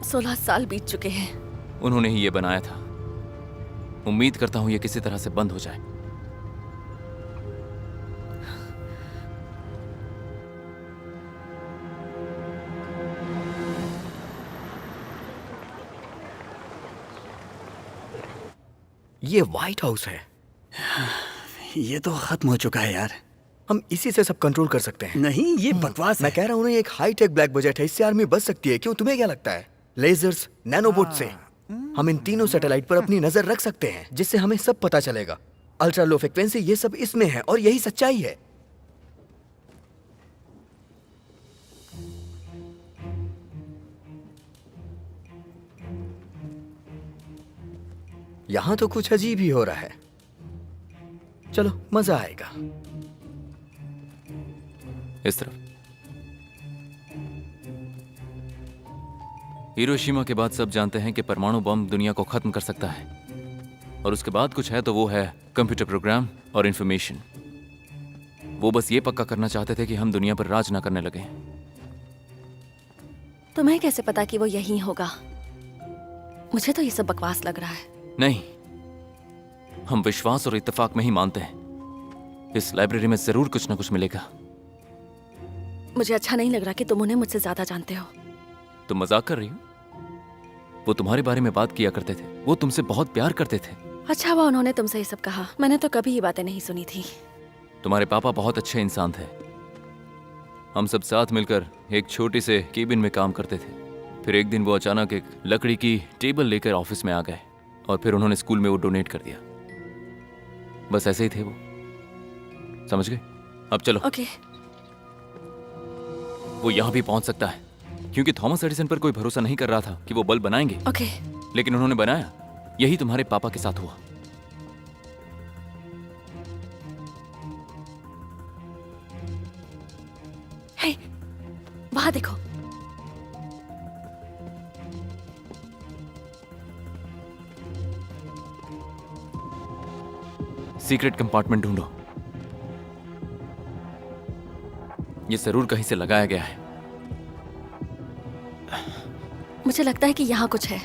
16 साल बीत चुके हैं। उन्होंने ही ये बनाया था। उम्मीद करता हूँ ये किसी तरह से बंद हो जाए। ये व्हाइट हाउस है। ये तो खत्म हो चुका है यार। हम इसी से सब कंट्रोल कर सकते हैं। नहीं, ये बकवास मैं कह रहा हूँ ना, ये एक हाई टेक ब्लैक बजट है, इससे आर्मी बच सकती है। क्यों, तुम्हें क्या लगता है? लेजर्स, नैनोबोट से हम इन तीनों सैटेलाइट पर अपनी नजर रख सकते हैं, जिससे हमें सब पता चलेगा। अल्ट्रा लो फ्रिक्वेंसी, ये सब इसमें है और यही सच्चाई है। यहां तो कुछ अजीब ही हो रहा है। चलो, मजा आएगा। इस तरफ। हिरोशिमा के बाद सब जानते हैं कि परमाणु बम दुनिया को खत्म कर सकता है, और उसके बाद कुछ है तो वो है कंप्यूटर प्रोग्राम और इंफॉर्मेशन। वो बस ये पक्का करना चाहते थे कि हम दुनिया पर राज ना करने लगे। तुम्हें कैसे पता कि वो यही होगा? मुझे तो ये सब बकवास लग रहा है। नहीं, हम विश्वास और इत्तेफाक में ही मानते हैं। इस लाइब्रेरी में जरूर कुछ ना कुछ मिलेगा। मुझे अच्छा नहीं लग रहा कि तुम उन्हें मुझसे ज्यादा जानते हो। तुम मजाक कर रही हो? वो तुम्हारे बारे में बात किया करते थे, वो तुमसे बहुत प्यार करते थे। अच्छा हुआ उन्होंने तुमसे ये सब कहा, मैंने तो कभी ये बातें नहीं सुनी थी। तुम्हारे पापा बहुत अच्छे इंसान थे। हम सब साथ मिलकर एक छोटे से केबिन में काम करते थे। फिर एक दिन वो अचानक एक लकड़ी की टेबल लेकर ऑफिस में आ गए, और फिर उन्होंने स्कूल में वो डोनेट कर दिया। बस ऐसे ही थे वो, समझ गए? अब चलो। ओके। वो यहाँ भी पहुंच सकता है, क्योंकि थॉमस एडिसन पर कोई भरोसा नहीं कर रहा था कि वो बल्ब बनाएंगे। ओके। लेकिन उन्होंने बनाया। यही तुम्हारे पापा के साथ हुआ। हे, वहां देखो। सीक्रेट कंपार्टमेंट ढूंढो। ये जरूर कहीं से लगाया गया है। मुझे लगता है कि यहाँ कुछ है।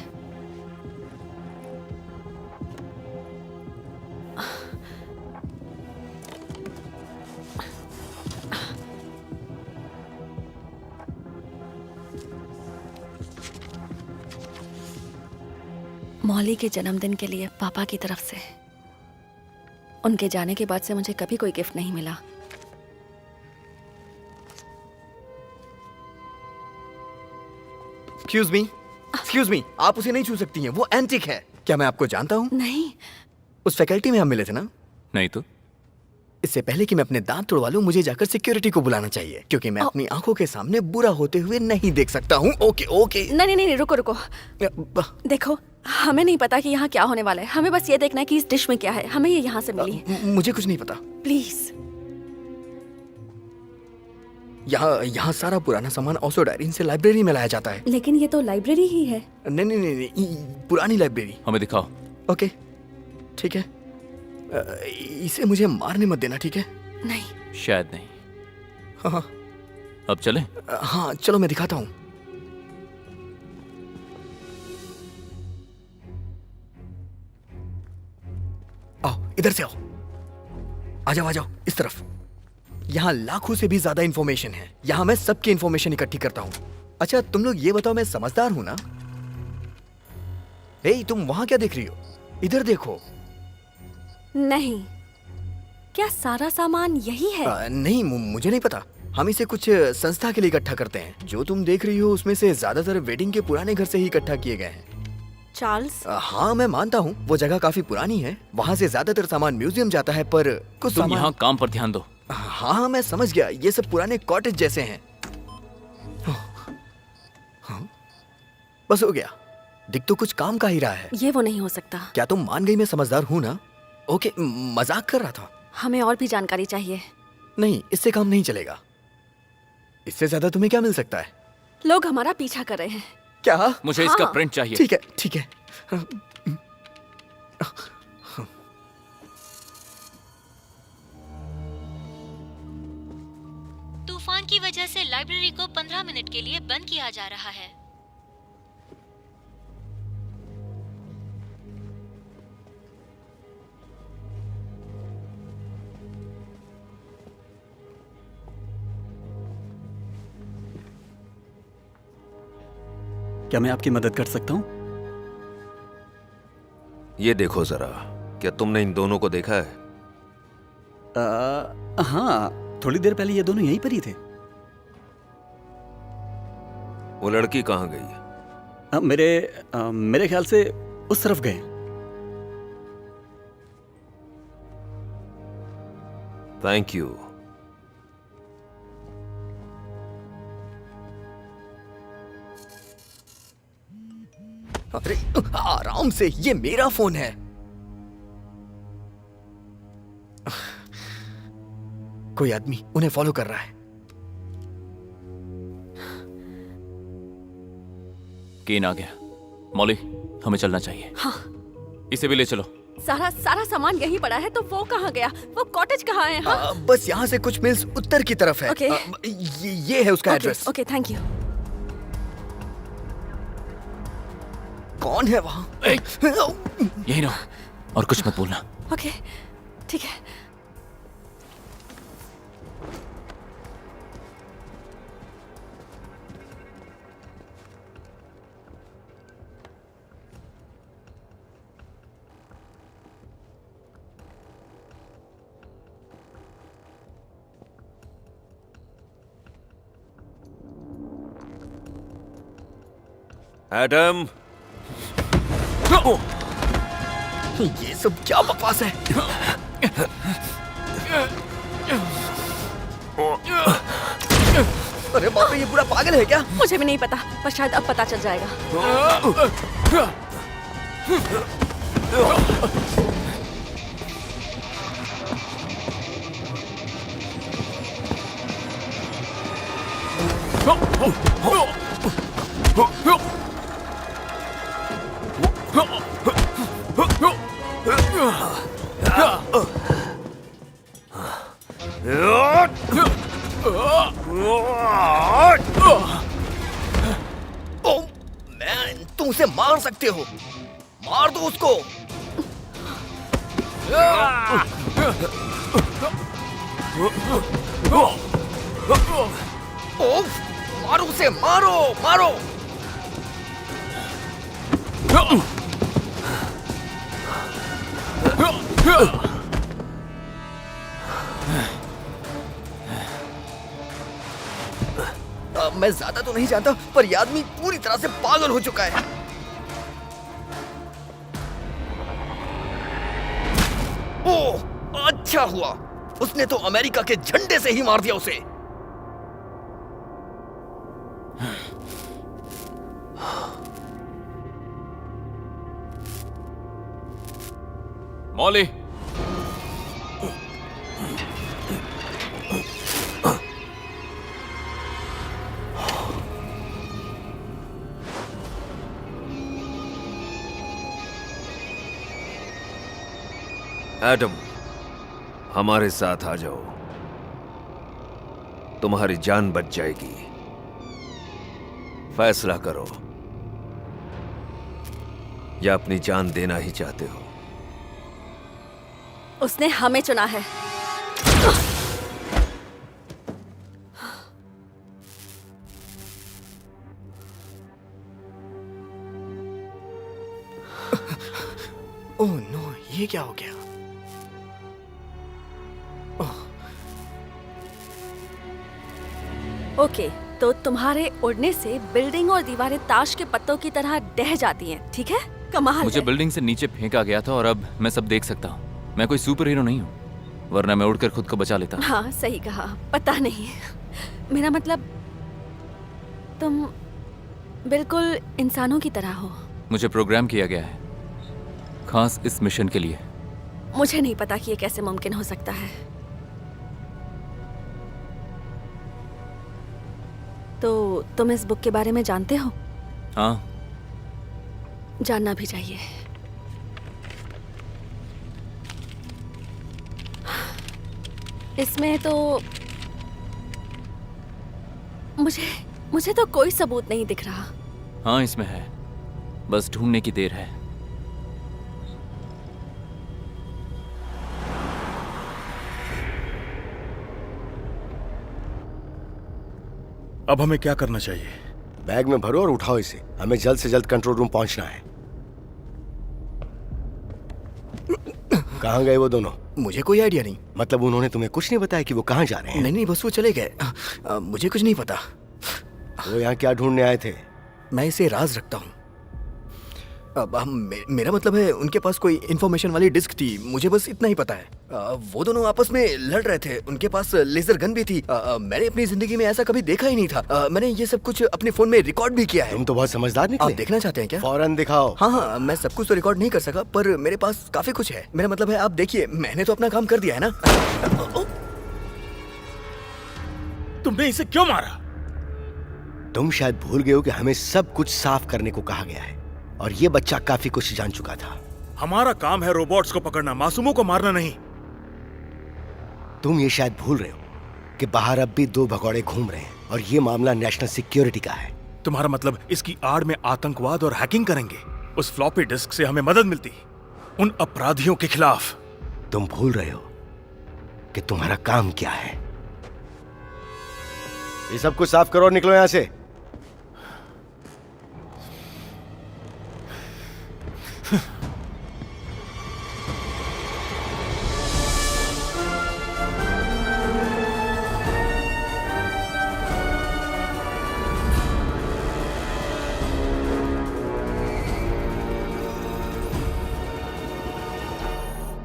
मौली के जन्मदिन के लिए पापा की तरफ से। उनके जाने के बाद से मुझे कभी कोई गिफ्ट नहीं मिला। एक्सक्यूज मी, आप उसे नहीं छू सकती हैं, वो एंटिक है। क्या मैं आपको जानता हूँ? नहीं। उस फैकल्टी में हम मिले थे ना? नहीं तो। इससे पहले कि मैं अपने दांत तोड़वा लूं, मुझे जाकर सिक्योरिटी को बुलाना चाहिए, क्योंकि मैं अपनी आंखों के सामने बुरा होते हुए नहीं देख सकता हूँ। Okay okay. नहीं नहीं नहीं, रुको रुको। देखो, हमें नहीं पता कि यहाँ क्या होने वाला है। हमें बस ये देखना है कि इस डिश में क्या है। हमें ये यहाँ से मिली। मुझे कुछ नहीं पता। प्लीज। यहाँ सारा पुराना सामान ऑसो डायरीन से लाइब्रेरी में लाया जाता है। लेकिन ये तो लाइब्रेरी ही है। नहीं नहीं नहीं, पुरानी लाइब्रेरी। हमें दिखाओ। ओके, ठीक है। इसे मुझे मारने मत देना, ठीक है? नहीं। शायद नहीं। हाँ। अब चलें? हाँ चलो, मैं दिखाता हूँ। आओ, इधर से आओ। आ जाओ आ जाओ, इस तरफ। यहाँ लाखों से भी ज्यादा इंफॉर्मेशन है। यहाँ मैं सबकी इंफॉर्मेशन इकट्ठी करता हूँ। अच्छा, तुम लोग ये बताओ, मैं समझदार हूँ ना? हे, तुम वहां क्या देख रही हो? इधर देखो। नहीं, क्या सारा सामान यही है? नहीं, मुझे नहीं पता। हम इसे कुछ संस्था के लिए इकट्ठा करते हैं। जो तुम देख रही हो उसमें से ज्यादातर वेडिंग के पुराने घर से ही इकट्ठा किए गए हैं। चार्ल्स? हाँ, मैं मानता हूँ वो जगह काफी पुरानी है। वहाँ से ज्यादातर सामान म्यूजियम जाता है, पर कुछ तुम यहाँ काम पर ध्यान दो। हाँ, मैं समझ गया। ये सब पुराने कॉटेज जैसे हैं। हाँ, बस हो गया। दिख तो कुछ काम का ही रहा है। ये वो नहीं हो सकता। क्या तुम मान गई मैं समझदार हूँ ना? ओके, मजाक कर रहा था। हमें और भी जानकारी चाहिए। नहीं, इससे काम नहीं चलेगा। इससे ज्यादा तुम्हें क्या मिल सकता है? लोग हमारा पीछा कर रहे हैं। क्या? मुझे इसका प्रिंट चाहिए। ठीक है ठीक है। तूफान की वजह से लाइब्रेरी को 15 मिनट के लिए बंद किया जा रहा है। क्या मैं आपकी मदद कर सकता हूँ? ये देखो जरा, क्या तुमने इन दोनों को देखा है? हाँ, थोड़ी देर पहले ये दोनों यहीं पर ही थे। वो लड़की कहाँ गई? मेरे ख्याल से उस तरफ गए। Thank you. अरे आराम से, ये मेरा फोन है। कोई आदमी उन्हें फॉलो कर रहा है। केन आ गया। मॉली, हमें चलना चाहिए। हाँ। इसे भी ले चलो। सारा सामान यहीं पड़ा है, तो वो कहाँ गया? वो कॉटेज कहाँ है? हाँ? बस यहाँ से कुछ मिल्स उत्तर की तरफ है। ओके। ये है उसका एड्रेस। Okay, thank you. कौन है वहाँ? यही ना, और कुछ मत बोलना। ओके, ठीक है। एडम, ये सब क्या बकवास है? अरे बाप रे, ये पूरा पागल है क्या? मुझे भी नहीं पता, पर शायद अब पता चल जाएगा। मैन, तुम उसे मार सकते हो। मार दो उसको। मारो उसे, मारो मारो। मैं ज्यादा तो नहीं जानता, पर ये आदमी पूरी तरह से पागल हो चुका है। ओह, अच्छा हुआ उसने तो अमेरिका के झंडे से ही मार दिया उसे। मॉली, एडम, हमारे साथ आ जाओ। तुम्हारी जान बच जाएगी। फैसला करो, या अपनी जान देना ही चाहते हो? उसने हमें चुना है। ओह नो, ये क्या हो गया? ओके, तो तुम्हारे उड़ने से बिल्डिंग और दीवारें ताश के पत्तों की तरह ढह जाती हैं, ठीक है? कमाल मुझे है। बिल्डिंग से नीचे फेंका गया था और अब मैं सब देख सकता हूँ। मैं कोई सुपर हीरो नहीं हूँ, वरना मैं उड़कर खुद को बचा लेता। हाँ, सही कहा। पता नहीं, मेरा मतलब तुम बिल्कुल इंसानों की तरह हो। मुझे प्रोग्राम किया गया है खास इस मिशन के लिए। मुझे नहीं पता कि ये कैसे मुमकिन हो सकता है। तो तुम इस बुक के बारे में जानते हो? हाँ, जानना भी चाहिए। इसमें तो मुझे तो कोई सबूत नहीं दिख रहा। हाँ इसमें है, बस ढूंढने की देर है। अब हमें क्या करना चाहिए? बैग में भरो और उठाओ इसे। हमें जल्द से जल्द कंट्रोल रूम पहुंचना है। कहाँ गए वो दोनों? मुझे कोई आइडिया नहीं। मतलब उन्होंने तुम्हें कुछ नहीं बताया कि वो कहाँ जा रहे हैं? नहीं नहीं, बस वो चले गए। मुझे कुछ नहीं पता। वो यहाँ क्या ढूंढने आए थे? मैं इसे राज रखता हूँ। अब मेरा मतलब है उनके पास कोई इन्फॉर्मेशन वाली डिस्क थी, मुझे बस इतना ही पता है। वो दोनों आपस में लड़ रहे थे, उनके पास लेजर गन भी थी। मैंने अपनी जिंदगी में ऐसा कभी देखा ही नहीं था। मैंने ये सब कुछ अपने फोन में रिकॉर्ड भी किया है। तुम तो बहुत समझदार निकले। आप देखना चाहते हैं क्या? फौरन दिखाओ। हाँ हाँ, मैं सब कुछ तो रिकॉर्ड नहीं कर सका, पर मेरे पास काफी कुछ है। मेरा मतलब है आप देखिए, मैंने तो अपना काम कर दिया है ना। तुमने इसे क्यों मारा? तुम शायद भूल गए हो कि हमें सब कुछ साफ करने को कहा गया है, और ये बच्चा काफी कुछ जान चुका था। हमारा काम है रोबोट्स को पकड़ना, मासूमों को मारना नहीं। तुम ये शायद भूल रहे हो कि बाहर अब भी 2 भगौड़े घूम रहे हैं, और ये मामला नेशनल सिक्योरिटी का है। तुम्हारा मतलब इसकी आड़ में आतंकवाद और हैकिंग करेंगे? उस फ्लॉपी डिस्क से हमें मदद मिलती उन अपराधियों के खिलाफ। तुम भूल रहे हो कि तुम्हारा काम क्या है। ये सब कुछ साफ करो और निकलो यहां से।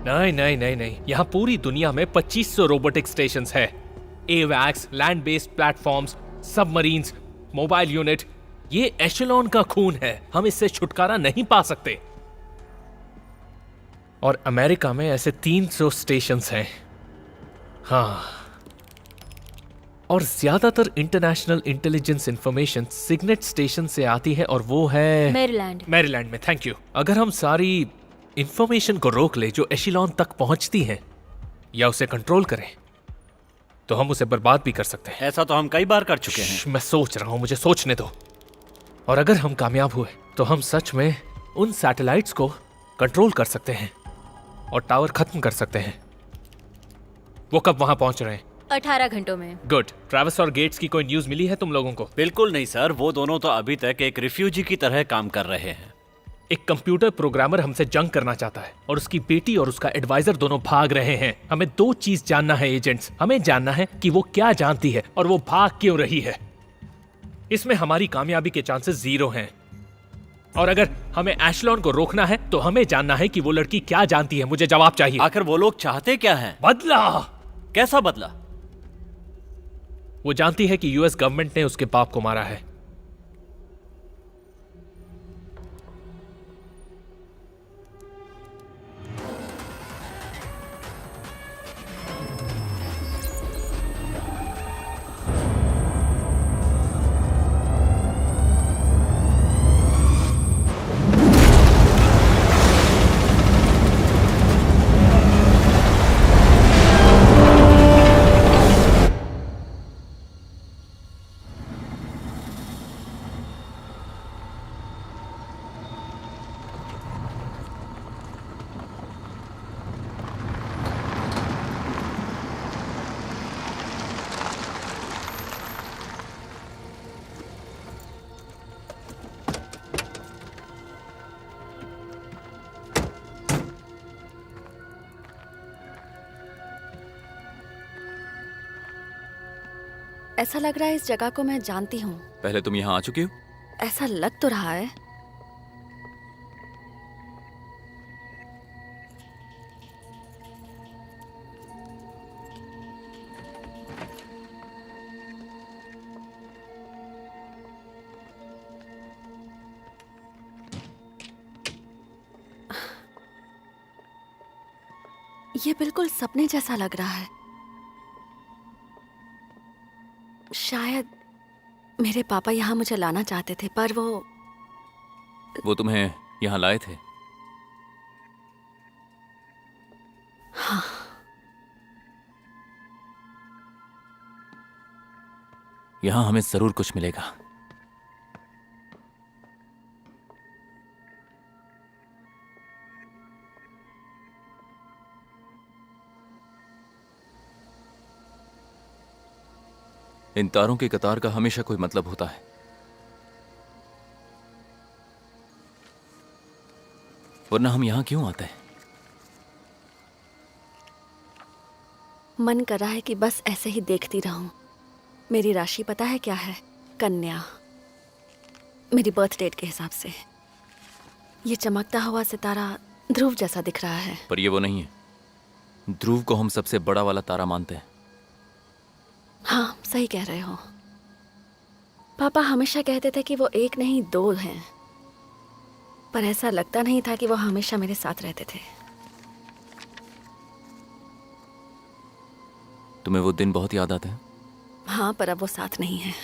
नहीं नहीं नहीं नहीं, यहाँ पूरी दुनिया में 2500 रोबोटिक स्टेशंस है। एवैक्स, land based platforms, submarines, mobile unit. ये एशेलॉन का खून है, हम इससे छुटकारा नहीं पा सकते। और अमेरिका में ऐसे 300 स्टेशंस हैं। हाँ, और ज्यादातर international intelligence information signet station से आती है, और वो है मैरीलैंड में। Thank you. अगर हम सारी इंफॉर्मेशन को रोक ले जो एशिलॉन तक पहुंचती है, या उसे कंट्रोल करें, तो हम उसे बर्बाद भी कर सकते हैं। ऐसा तो हम कई बार कर चुके हैं। मैं सोच रहा हूं, मुझे सोचने दो। और अगर हम कामयाब हुए तो हम सच में उन सैटेलाइट्स को कंट्रोल कर सकते हैं और टावर खत्म कर सकते हैं। वो कब वहां पहुंच रहे हैं? 18 घंटों में। गुड। ट्रैविस और गेट्स की कोई न्यूज मिली है तुम लोगों को? बिल्कुल नहीं सर, वो दोनों तो अभी तक एक रिफ्यूजी की तरह काम कर रहे हैं। एक कंप्यूटर प्रोग्रामर हमसे जंग करना चाहता है, और उसकी बेटी और उसका एडवाइजर दोनों भाग रहे हैं। हमें 2 चीज जानना है एजेंट्स। हमें जानना है कि वो क्या जानती है और वो भाग क्यों रही है। इसमें हमारी कामयाबी के चांसेस 0 हैं। और अगर हमें एशलॉन को रोकना है तो हमें जानना है कि वो लड़की क्या जानती है। मुझे जवाब चाहिए। आखिर वो लोग चाहते क्या हैं? बदला। कैसा बदला? वो जानती है कि यूएस गवर्नमेंट ने उसके बाप को मारा है। ऐसा लग रहा है इस जगह को मैं जानती हूँ। पहले तुम यहाँ आ चुकी हो? ऐसा लग तो रहा है। ये बिल्कुल सपने जैसा लग रहा है। शायद मेरे पापा यहाँ मुझे लाना चाहते थे, पर वो तुम्हें यहाँ लाए थे? हाँ। यहाँ हमें जरूर कुछ मिलेगा। इन तारों की कतार का हमेशा कोई मतलब होता है। वरना हम यहां क्यों आते हैं? मन कर रहा है कि बस ऐसे ही देखती रहूं। मेरी राशि पता है क्या है? कन्या। मेरी बर्थ डेट के हिसाब से ये चमकता हुआ सितारा ध्रुव जैसा दिख रहा है। पर ये वो नहीं है। ध्रुव को हम सबसे बड़ा वाला तारा मानते हैं। हाँ, सही कह रहे हो। पापा हमेशा कहते थे कि वो एक नहीं दो हैं, पर ऐसा लगता नहीं था कि वो हमेशा मेरे साथ रहते थे। तुम्हें वो दिन बहुत याद आते हैं? हाँ, पर अब वो साथ नहीं है।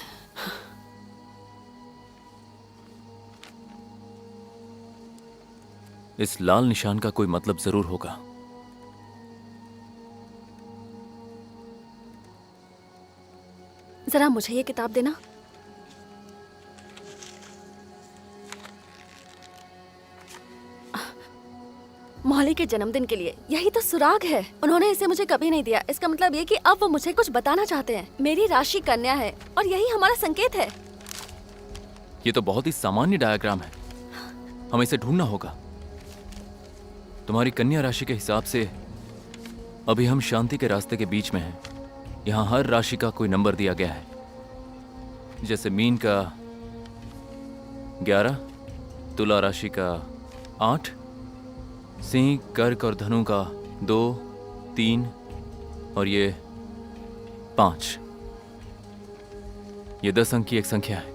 इस लाल निशान का कोई मतलब जरूर होगा। जरा मुझे ये किताब देना। मौली के जन्मदिन के लिए यही तो सुराग है। उन्होंने इसे मुझे कभी नहीं दिया। इसका मतलब ये कि अब वो मुझे कुछ बताना चाहते हैं। मेरी राशि कन्या है और यही हमारा संकेत है। ये तो बहुत ही सामान्य डायग्राम है। हमें इसे ढूंढना होगा। तुम्हारी कन्या राशि के हिसाब से अभी हम शांति के रास्ते के बीच में हैं। यहाँ हर राशि का कोई नंबर दिया गया है, जैसे मीन का 11, तुला राशि का 8, सिंह, कर्क और धनु का 2, 3 और ये 5। ये 10 अंक की एक संख्या है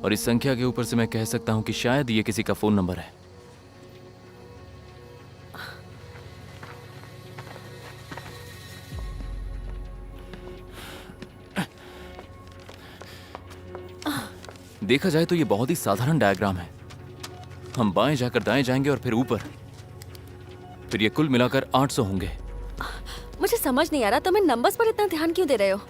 और इस संख्या के ऊपर से मैं कह सकता हूं कि शायद ये किसी का फोन नंबर है। देखा जाए तो ये बहुत ही साधारण डायग्राम है। हम बाएं जाकर दाएं जाएंगे और फिर ऊपर, फिर ये कुल मिलाकर 800 होंगे। मुझे समझ नहीं आ रहा तुम इन नंबर्स पर इतना ध्यान क्यों दे रहे हो?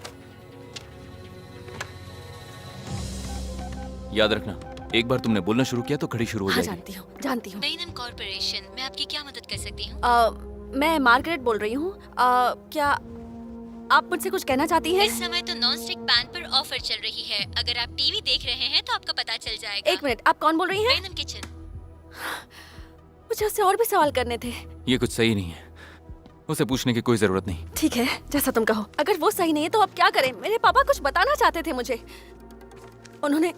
याद रखना, एक बार तुमने बोलना शुरू किया तो खड़ी शुरू हो हाँ, जाएगी। जानती हूँ। बेनम कॉर्पोरेशन, मैं आपकी क्या मदद कर सकती हूँ? मैं मार्गरेट बोल रही हूँ। क्या आप मुझसे कुछ कहना चाहती हैं? इस समय तो नॉन स्टिक पैन पर ऑफर चल रही है। अगर आप टीवी देख रहे हैं तो आपका पता चल जाएगा। एक मिनट, आप कौन बोल रही हैं? बेनम किचन। मुझे उससे और भी सवाल करने थे। ये कुछ सही नहीं है, उसे पूछने की कोई जरूरत नहीं। ठीक है, जैसा तुम कहो। अगर वो सही नहीं है तो अब क्या करें? मेरे पापा कुछ बताना चाहते थे मुझे। उन्होंने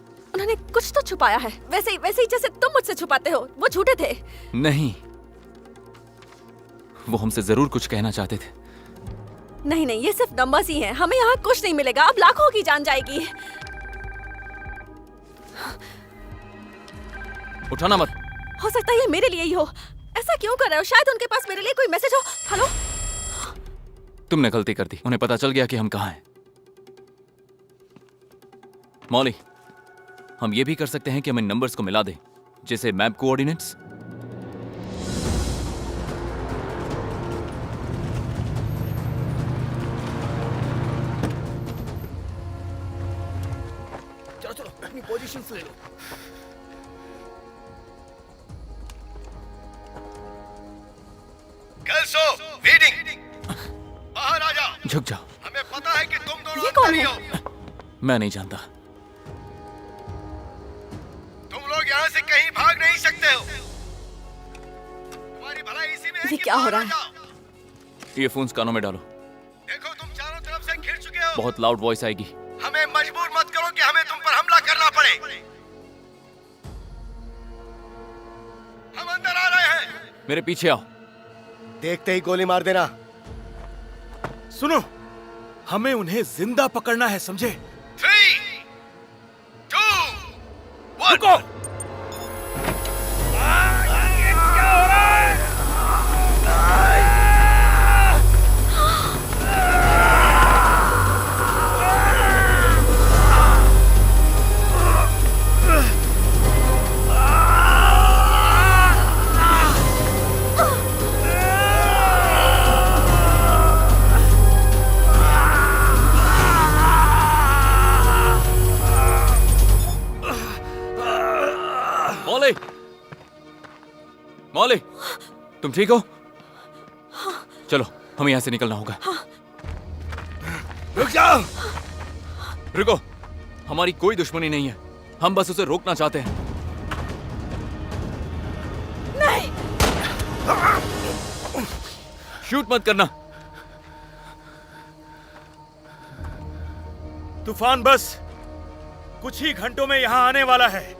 कुछ तो छुपाया है, वैसे ही जैसे तुम मुझसे छुपाते हो। वो झूठे थे। नहीं, वो हमसे जरूर कुछ कहना चाहते थे। नहीं, ये सिर्फ नंबर्स ही हैं। हमें यहाँ कुछ नहीं मिलेगा। अब लाखों की जान जाएगी। उठाना मत। हो सकता है ये मेरे लिए ही हो। ऐसा क्यों कर रहे हो? शायद उनके पास मेरे लिए कोई मैसेज हो। हेलो? तुमने गलती कर दी। उन्हें पता चल गया कि हम कहाँ हैं। मौली, हम ये भी कर सकते हैं कि हम इन नंबर्स को मिला दें, जैसे मैप कोऑर्डिनेट्स। चलो अपनी पोजीशंस ले लो। Kelso, reading. बाहर आ जाओ। झुक जाओ। हमें पता है कि तुम दोनों ये कौन अंदर ही है? हो। मैं नहीं जानता। तुम लोग यहाँ से कहीं भाग नहीं सकते हो। तुम्हारी भलाई इसी में है ये कि क्या हो बाहर रहा आ है? जाओ। ईयरफोन्स कानों में डालो। देखो तुम चारों तरफ से घिर चुके हो। बहुत लाउड वॉइस आएगी। हमें मजबूर मत करो कि हमें तुम पर हमला करना पड़े। हम अंदर आ रहे हैं। मेरे पीछे आओ। देखते ही गोली मार देना। सुनो, हमें उन्हें जिंदा पकड़ना है, समझे? 3, 2, 1। रुको। मौली, मौली, तुम ठीक हो? चलो, हमें यहाँ से निकलना होगा। रुक जाओ। रुको, हमारी कोई दुश्मनी नहीं है। हम बस उसे रोकना चाहते हैं। नहीं। शूट मत करना। तूफान बस कुछ ही घंटों में यहां आने वाला है,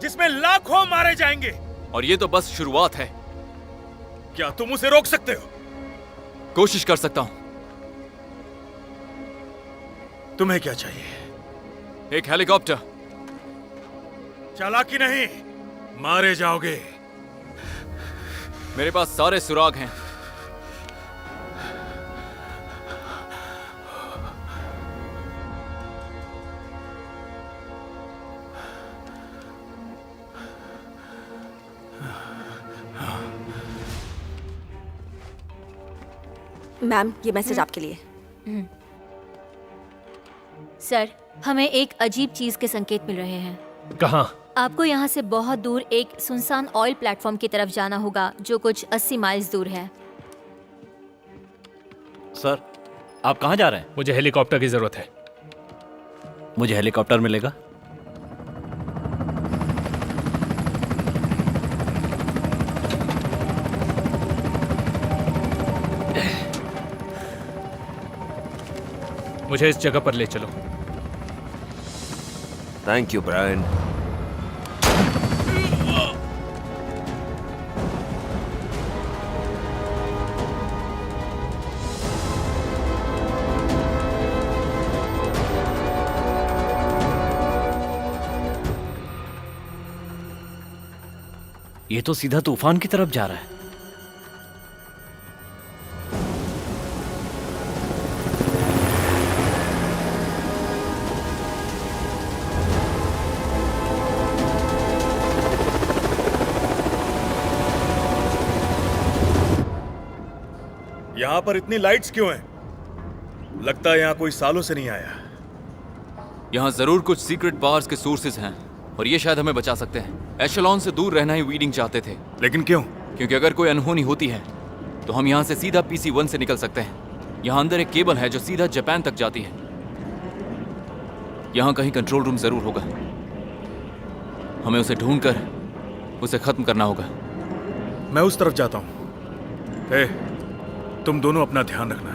जिसमें लाखों मारे जाएंगे। और ये तो बस शुरुआत है। क्या तुम उसे रोक सकते हो? कोशिश कर सकता हूं। तुम्हें क्या चाहिए? एक हेलीकॉप्टर। चालाकी नहीं, मारे जाओगे। मेरे पास सारे सुराग हैं। मैम, ये मैसेज आपके लिए। सर, हमें एक अजीब चीज के संकेत मिल रहे हैं। कहाँ? आपको यहाँ से बहुत दूर एक सुनसान ऑयल प्लेटफॉर्म की तरफ जाना होगा, जो कुछ 80 माइल्स दूर है। सर, आप कहाँ जा रहे हैं? मुझे हेलीकॉप्टर की जरूरत है। मुझे हेलीकॉप्टर मिलेगा? मुझे इस जगह पर ले चलो। Thank you Brian. ये तो सीधा तूफान की तरफ जा रहा है। यहां पर इतनी लाइट्स क्यों हैं? लगता है यहां कोई सालों से नहीं आया। यहाँ जरूर कुछ सीक्रेट पावर्स के सोर्सेज हैं और ये शायद हमें बचा सकते हैं। एशेलॉन से दूर रहना ही वीडिंग चाहते थे। लेकिन क्यों? क्योंकि अगर कोई अनहोनी होती है तो हम यहाँ से सीधा PC-1 से निकल सकते हैं। यहाँ अंदर एक केबल है जो सीधा जापान तक जाती है। यहाँ कहीं कंट्रोल रूम जरूर होगा। हमें उसे ढूंढकर उसे खत्म करना होगा। मैं उस तरफ जाता हूं। तुम दोनों अपना ध्यान रखना।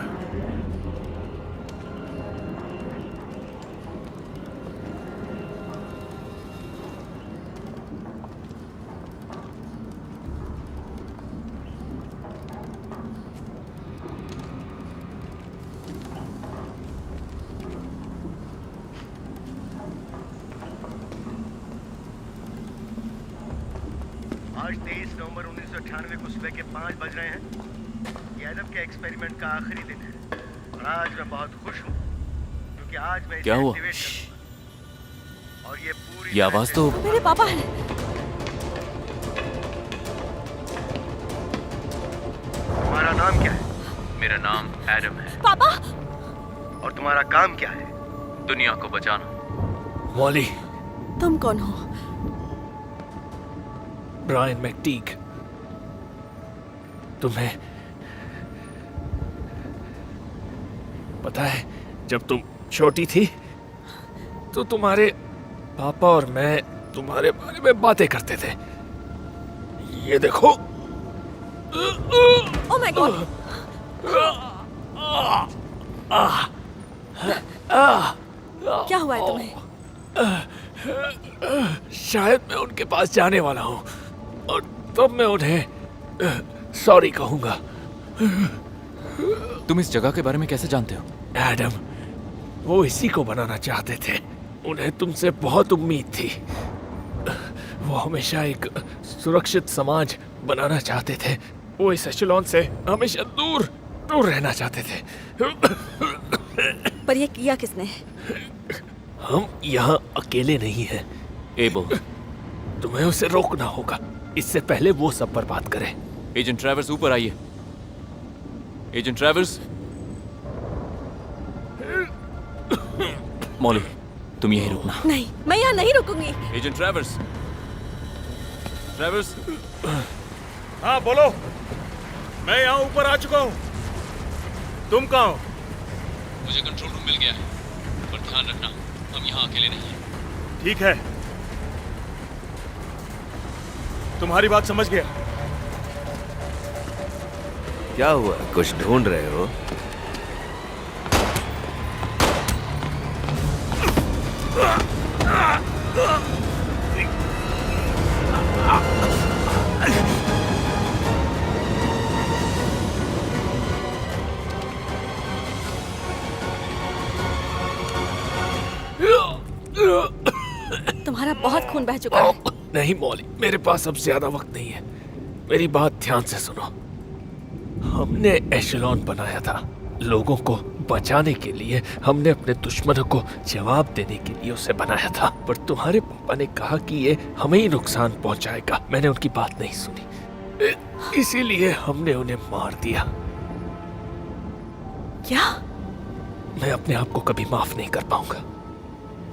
आज 23 नवंबर 1998 को सुबह के 5 बज रहे हैं। ये एडम के एक्सपेरिमेंट का आखिरी दिन है और आज मैं बहुत खुश हूँ क्योंकि आज मैं क्या हुआ? और ये पूरी ये आवाज तो मेरे पापा हैं। तुम्हारा नाम क्या है? मेरा नाम एडम है। पापा! और तुम्हारा काम क्या है? दुनिया को बचाना। मॉली। तुम कौन हो? ब्रायन मैकटीग। तुम्हें पता है, जब तुम छोटी थी तो तुम्हारे पापा और मैं तुम्हारे बारे में बातें करते थे। ये देखो। Oh my God! क्या हुआ है तुम्हें? शायद मैं उनके पास जाने वाला हूँ और तब मैं उन्हें सॉरी कहूंगा। तुम इस जगह के बारे में कैसे जानते हो? एडम, वो इसी को बनाना चाहते थे। उन्हें तुमसे बहुत उम्मीद थी। वो हमेशा एक सुरक्षित समाज बनाना चाहते थे। वो इस एशेलॉन से हमेशा दूर दूर रहना चाहते थे। पर ये किया किसने? हम यहाँ अकेले नहीं हैं। एबो, तुम्हें उसे रोकना होगा, इससे पहले वो सब पर बात करे। एजेंट ट्रैवर्स, ऊपर आइए। Agent traverse. मॉली, तुम यहीं रुकना। नहीं, मैं यहाँ नहीं रुकूंगी। Agent traverse. ट्रैवर्स। हाँ बोलो। मैं यहाँ ऊपर आ चुका हूँ। तुम कहाँ हो? मुझे कंट्रोल रूम मिल गया है, पर ध्यान रखना हम यहाँ अकेले नहीं हैं। ठीक है, तुम्हारी बात समझ गया। क्या हुआ? कुछ ढूंढ रहे हो? तुम्हारा बहुत खून बह चुका है। नहीं मौली, मेरे पास अब ज्यादा वक्त नहीं है। मेरी बात ध्यान से सुनो। हमने एशेलॉन बनाया था लोगों को बचाने के लिए। हमने अपने दुश्मनों को जवाब देने के लिए उसे बनाया था, पर तुम्हारे पापा ने कहा कि ये हमें ही नुकसान पहुंचाएगा। मैंने उनकी बात नहीं सुनी, इसीलिए हमने उन्हें मार दिया। क्या? मैं अपने आप को कभी माफ नहीं कर पाऊंगा।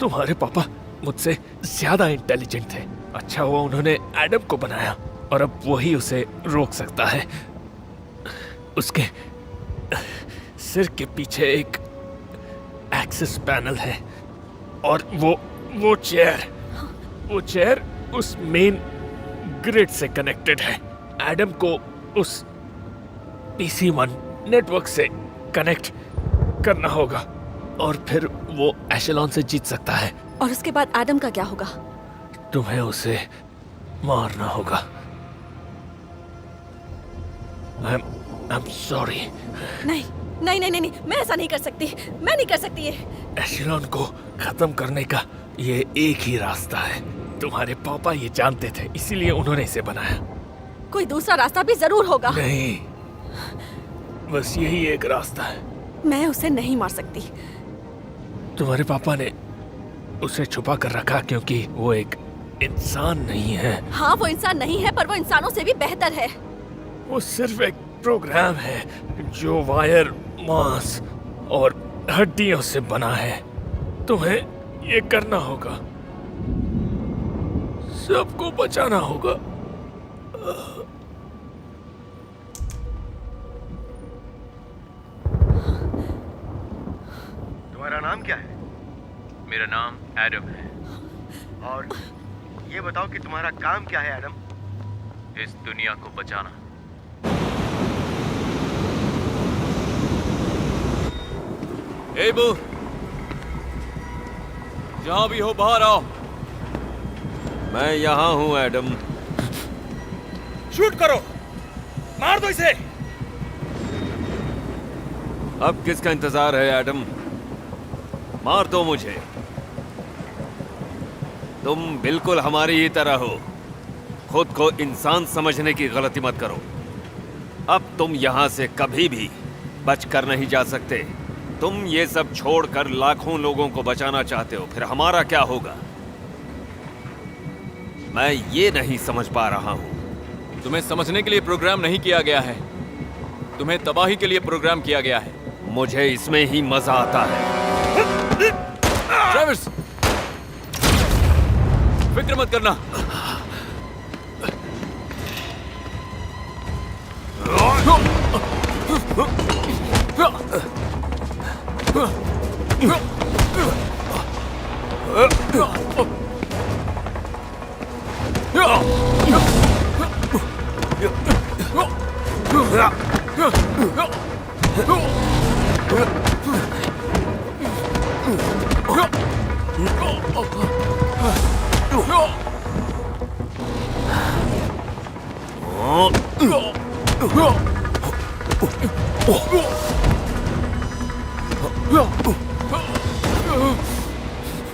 तुम्हारे पापा मुझसे ज्यादा इंटेलिजेंट थे। अच्छा हुआ उन्होंने एडम को बनाया, और अब वही उसे रोक सकता है। उसके सिर के पीछे एक एक्सेस पैनल है, और वो चेयर उस मेन ग्रिड से कनेक्टेड है। एडम को उस PC-1 नेटवर्क से कनेक्ट करना होगा, और फिर वो एशेलॉन से जीत सकता है। और उसके बाद एडम का क्या होगा? तुम्हें उसे मारना होगा। I'm sorry। नहीं नहीं नहीं नहीं, मैं ऐसा नहीं कर सकती। मैं नहीं कर सकती ये। एशेलॉन को खत्म करने का ये एक ही रास्ता है। तुम्हारे पापा ये जानते थे, इसीलिए उन्होंने इसे बनाया। कोई दूसरा रास्ता भी जरूर होगा। नहीं, बस यही एक रास्ता है। मैं उसे नहीं मार सकती। तुम्हारे पापा ने उसे छुपा कर रखा क्योंकि वो एक इंसान नहीं है। हाँ, वो इंसान नहीं है, पर वो इंसानों से भी बेहतर है। वो सिर्फ एक प्रोग्राम है जो वायर, मांस और हड्डियों से बना है। तुम्हें ये करना होगा, सबको बचाना होगा। तुम्हारा नाम क्या है? मेरा नाम एडम है। और ये बताओ कि तुम्हारा काम क्या है एडम? इस दुनिया को बचाना। एबल, जहां भी हो बाहर आओ। मैं यहाँ हूँ एडम। शूट करो, मार दो इसे। अब किसका इंतजार है एडम? मार दो मुझे। तुम बिल्कुल हमारी ही तरह हो। खुद को इंसान समझने की गलती मत करो। अब तुम यहां से कभी भी बचकर नहीं जा सकते। तुम ये सब छोड़कर लाखों लोगों को बचाना चाहते हो, फिर हमारा क्या होगा? मैं ये नहीं समझ पा रहा हूं। तुम्हें समझने के लिए प्रोग्राम नहीं किया गया है, तुम्हें तबाही के लिए प्रोग्राम किया गया है। मुझे इसमें ही मजा आता है। ट्रेविस, फिक्र मत करना।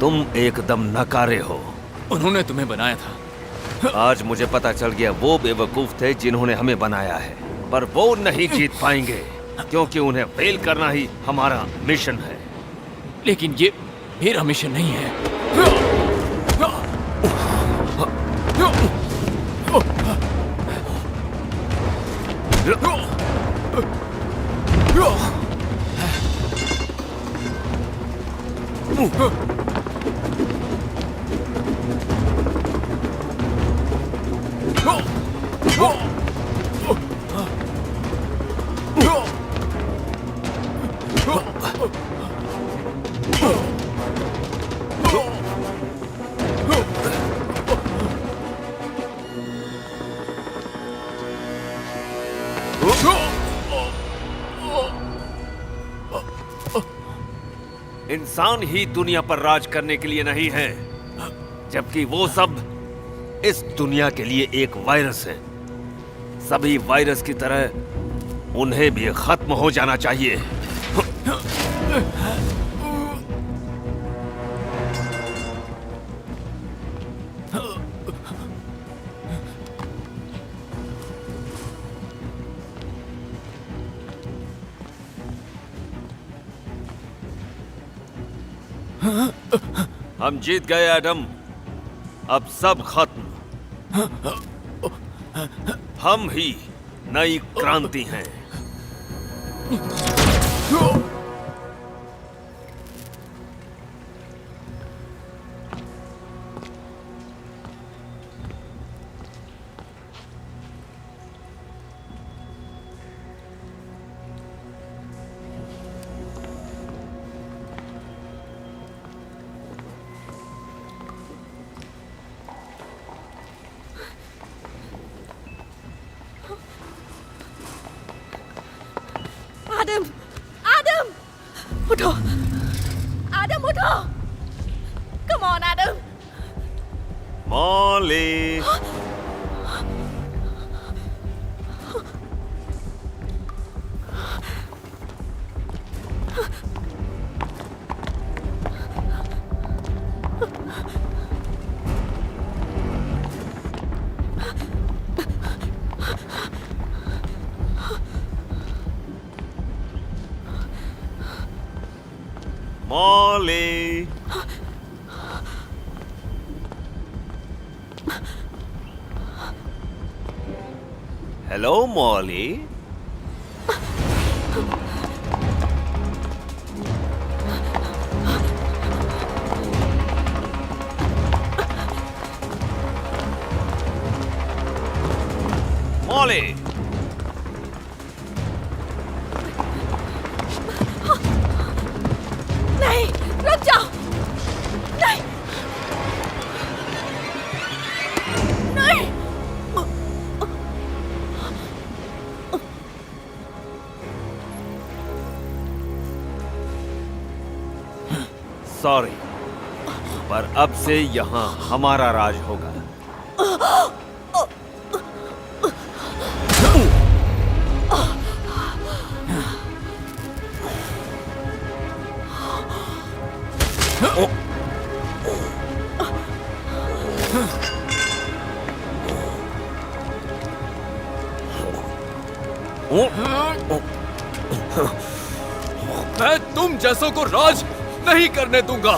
तुम एकदम नकारे हो। उन्होंने तुम्हें बनाया था। आज मुझे पता चल गया वो बेवकूफ थे जिन्होंने हमें बनाया है, पर वो नहीं जीत पाएंगे क्योंकि उन्हें फेल करना ही हमारा मिशन है। लेकिन ये मेरा मिशन नहीं है। इंसान ही दुनिया पर राज करने के लिए नहीं है। जबकि वो सब इस दुनिया के लिए एक वायरस है। सभी वायरस की तरह उन्हें भी खत्म हो जाना चाहिए। हम जीत गए एडम, अब सब खत्म। हम ही नई क्रांति हैं। आदम, आदम, उठो, आदम उठो, come on Adam. Molly, Molly, hello Molly. Molly, नहीं, रुक जाओ, नहीं, नहीं। सॉरी, पर अब से यहाँ हमारा राज होगा। मैं तुम जैसों को राज नहीं करने दूंगा।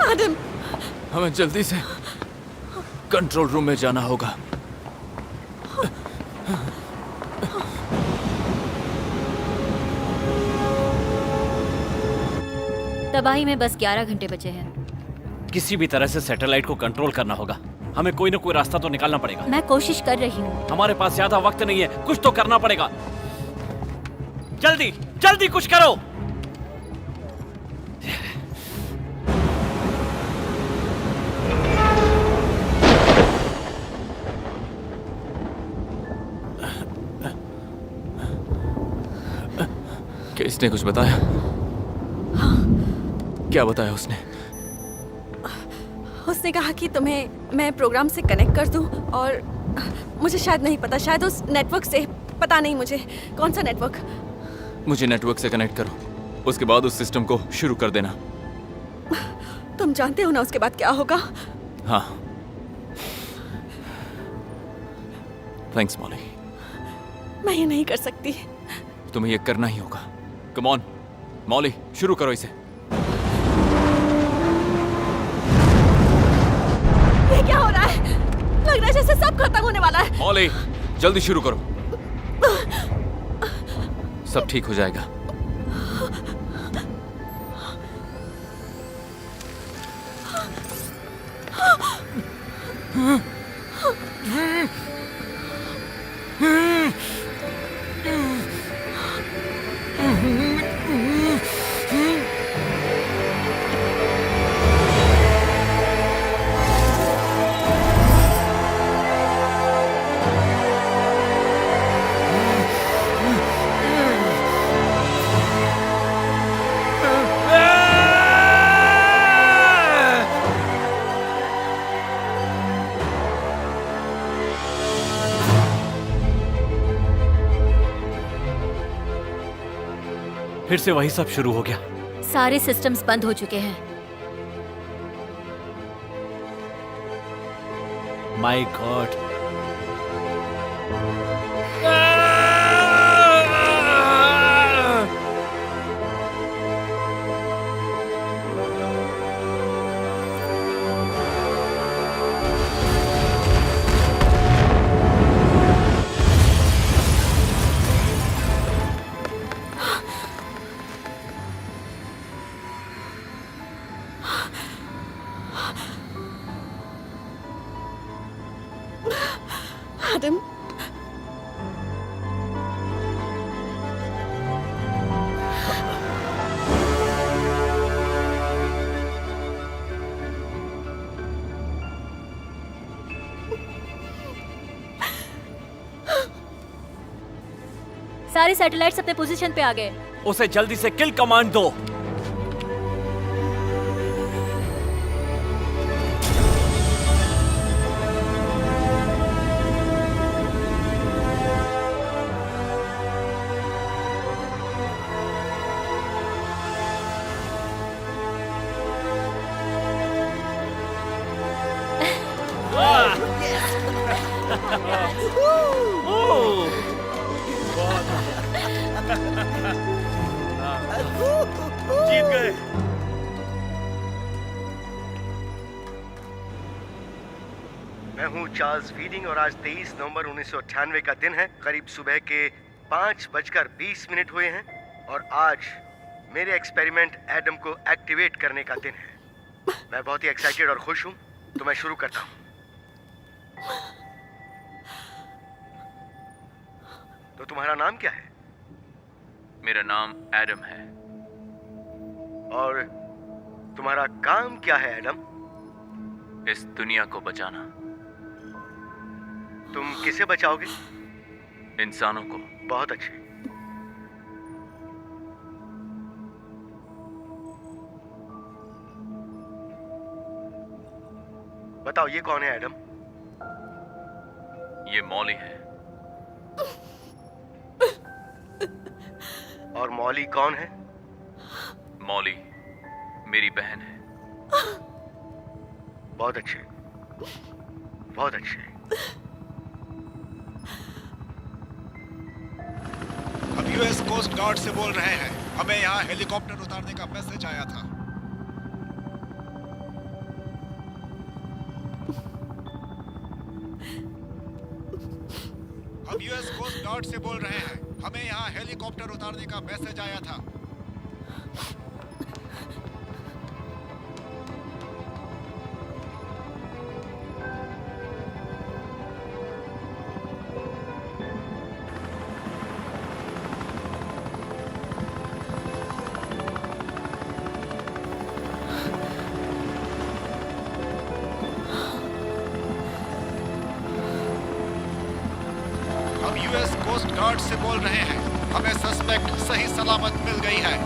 आदम, हमें जल्दी से कंट्रोल रूम में जाना होगा। तबाही में बस 11 घंटे बचे हैं। किसी भी तरह से सैटेलाइट को कंट्रोल करना होगा। हमें कोई ना कोई रास्ता तो निकालना पड़ेगा। मैं कोशिश कर रही हूँ। हमारे पास ज्यादा वक्त नहीं है, कुछ तो करना पड़ेगा। जल्दी जल्दी कुछ करो। क्या इसने कुछ बताया? क्या बताया उसने? उसने कहा कि तुम्हें मैं प्रोग्राम से कनेक्ट कर दूं और मुझे शायद नहीं पता, शायद उस नेटवर्क से, पता नहीं मुझे कौन सा नेटवर्क। मुझे नेटवर्क से कनेक्ट करो, उसके बाद उस सिस्टम को शुरू कर देना। तुम जानते हो ना उसके बाद क्या होगा? हाँ। Thanks Molly. मैं ये नहीं कर सकती। तुम्हें ये करना ही होगा। कम ऑन मॉली, शुरू करो इसे। ये क्या हो रहा है? लग रहा है जैसे सब खत्म होने वाला है। मॉली, जल्दी शुरू करो। सब ठीक हो जाएगा। फिर से वही सब शुरू हो गया। सारे सिस्टम्स बंद हो चुके हैं। My God. एडम, सारे सैटेलाइट्स अपने पोजीशन पे आ गए। उसे जल्दी से किल कमांड दो। जीत गए। मैं हूँ चार्ल्स वीडिंग और आज 23 नवंबर 1998 का दिन है। करीब सुबह के 5:20 हुए हैं और आज मेरे एक्सपेरिमेंट एडम को एक्टिवेट करने का दिन है। मैं बहुत ही एक्साइटेड और खुश हूँ, तो मैं शुरू करता हूँ। तो तुम्हारा नाम क्या है? मेरा नाम एडम है। और तुम्हारा काम क्या है एडम? इस दुनिया को बचाना। तुम किसे बचाओगे? इंसानों को। बहुत अच्छे। बताओ ये कौन है एडम? ये मॉली है। और मॉली कौन है? मॉली मेरी बहन है। बहुत अच्छे, बहुत अच्छे। हम यूएस कोस्ट गार्ड से बोल रहे हैं। हमें यहाँ हेलीकॉप्टर उतारने का मैसेज आया था। हम यूएस कोस्ट गार्ड से बोल रहे हैं। हमें यहाँ हेलीकॉप्टर उतारने का मैसेज आया था। हम यूएस कोस्ट गार्ड से बोल रहे हैं। हमें सस्पेक्ट सही सलामत मिल गई है।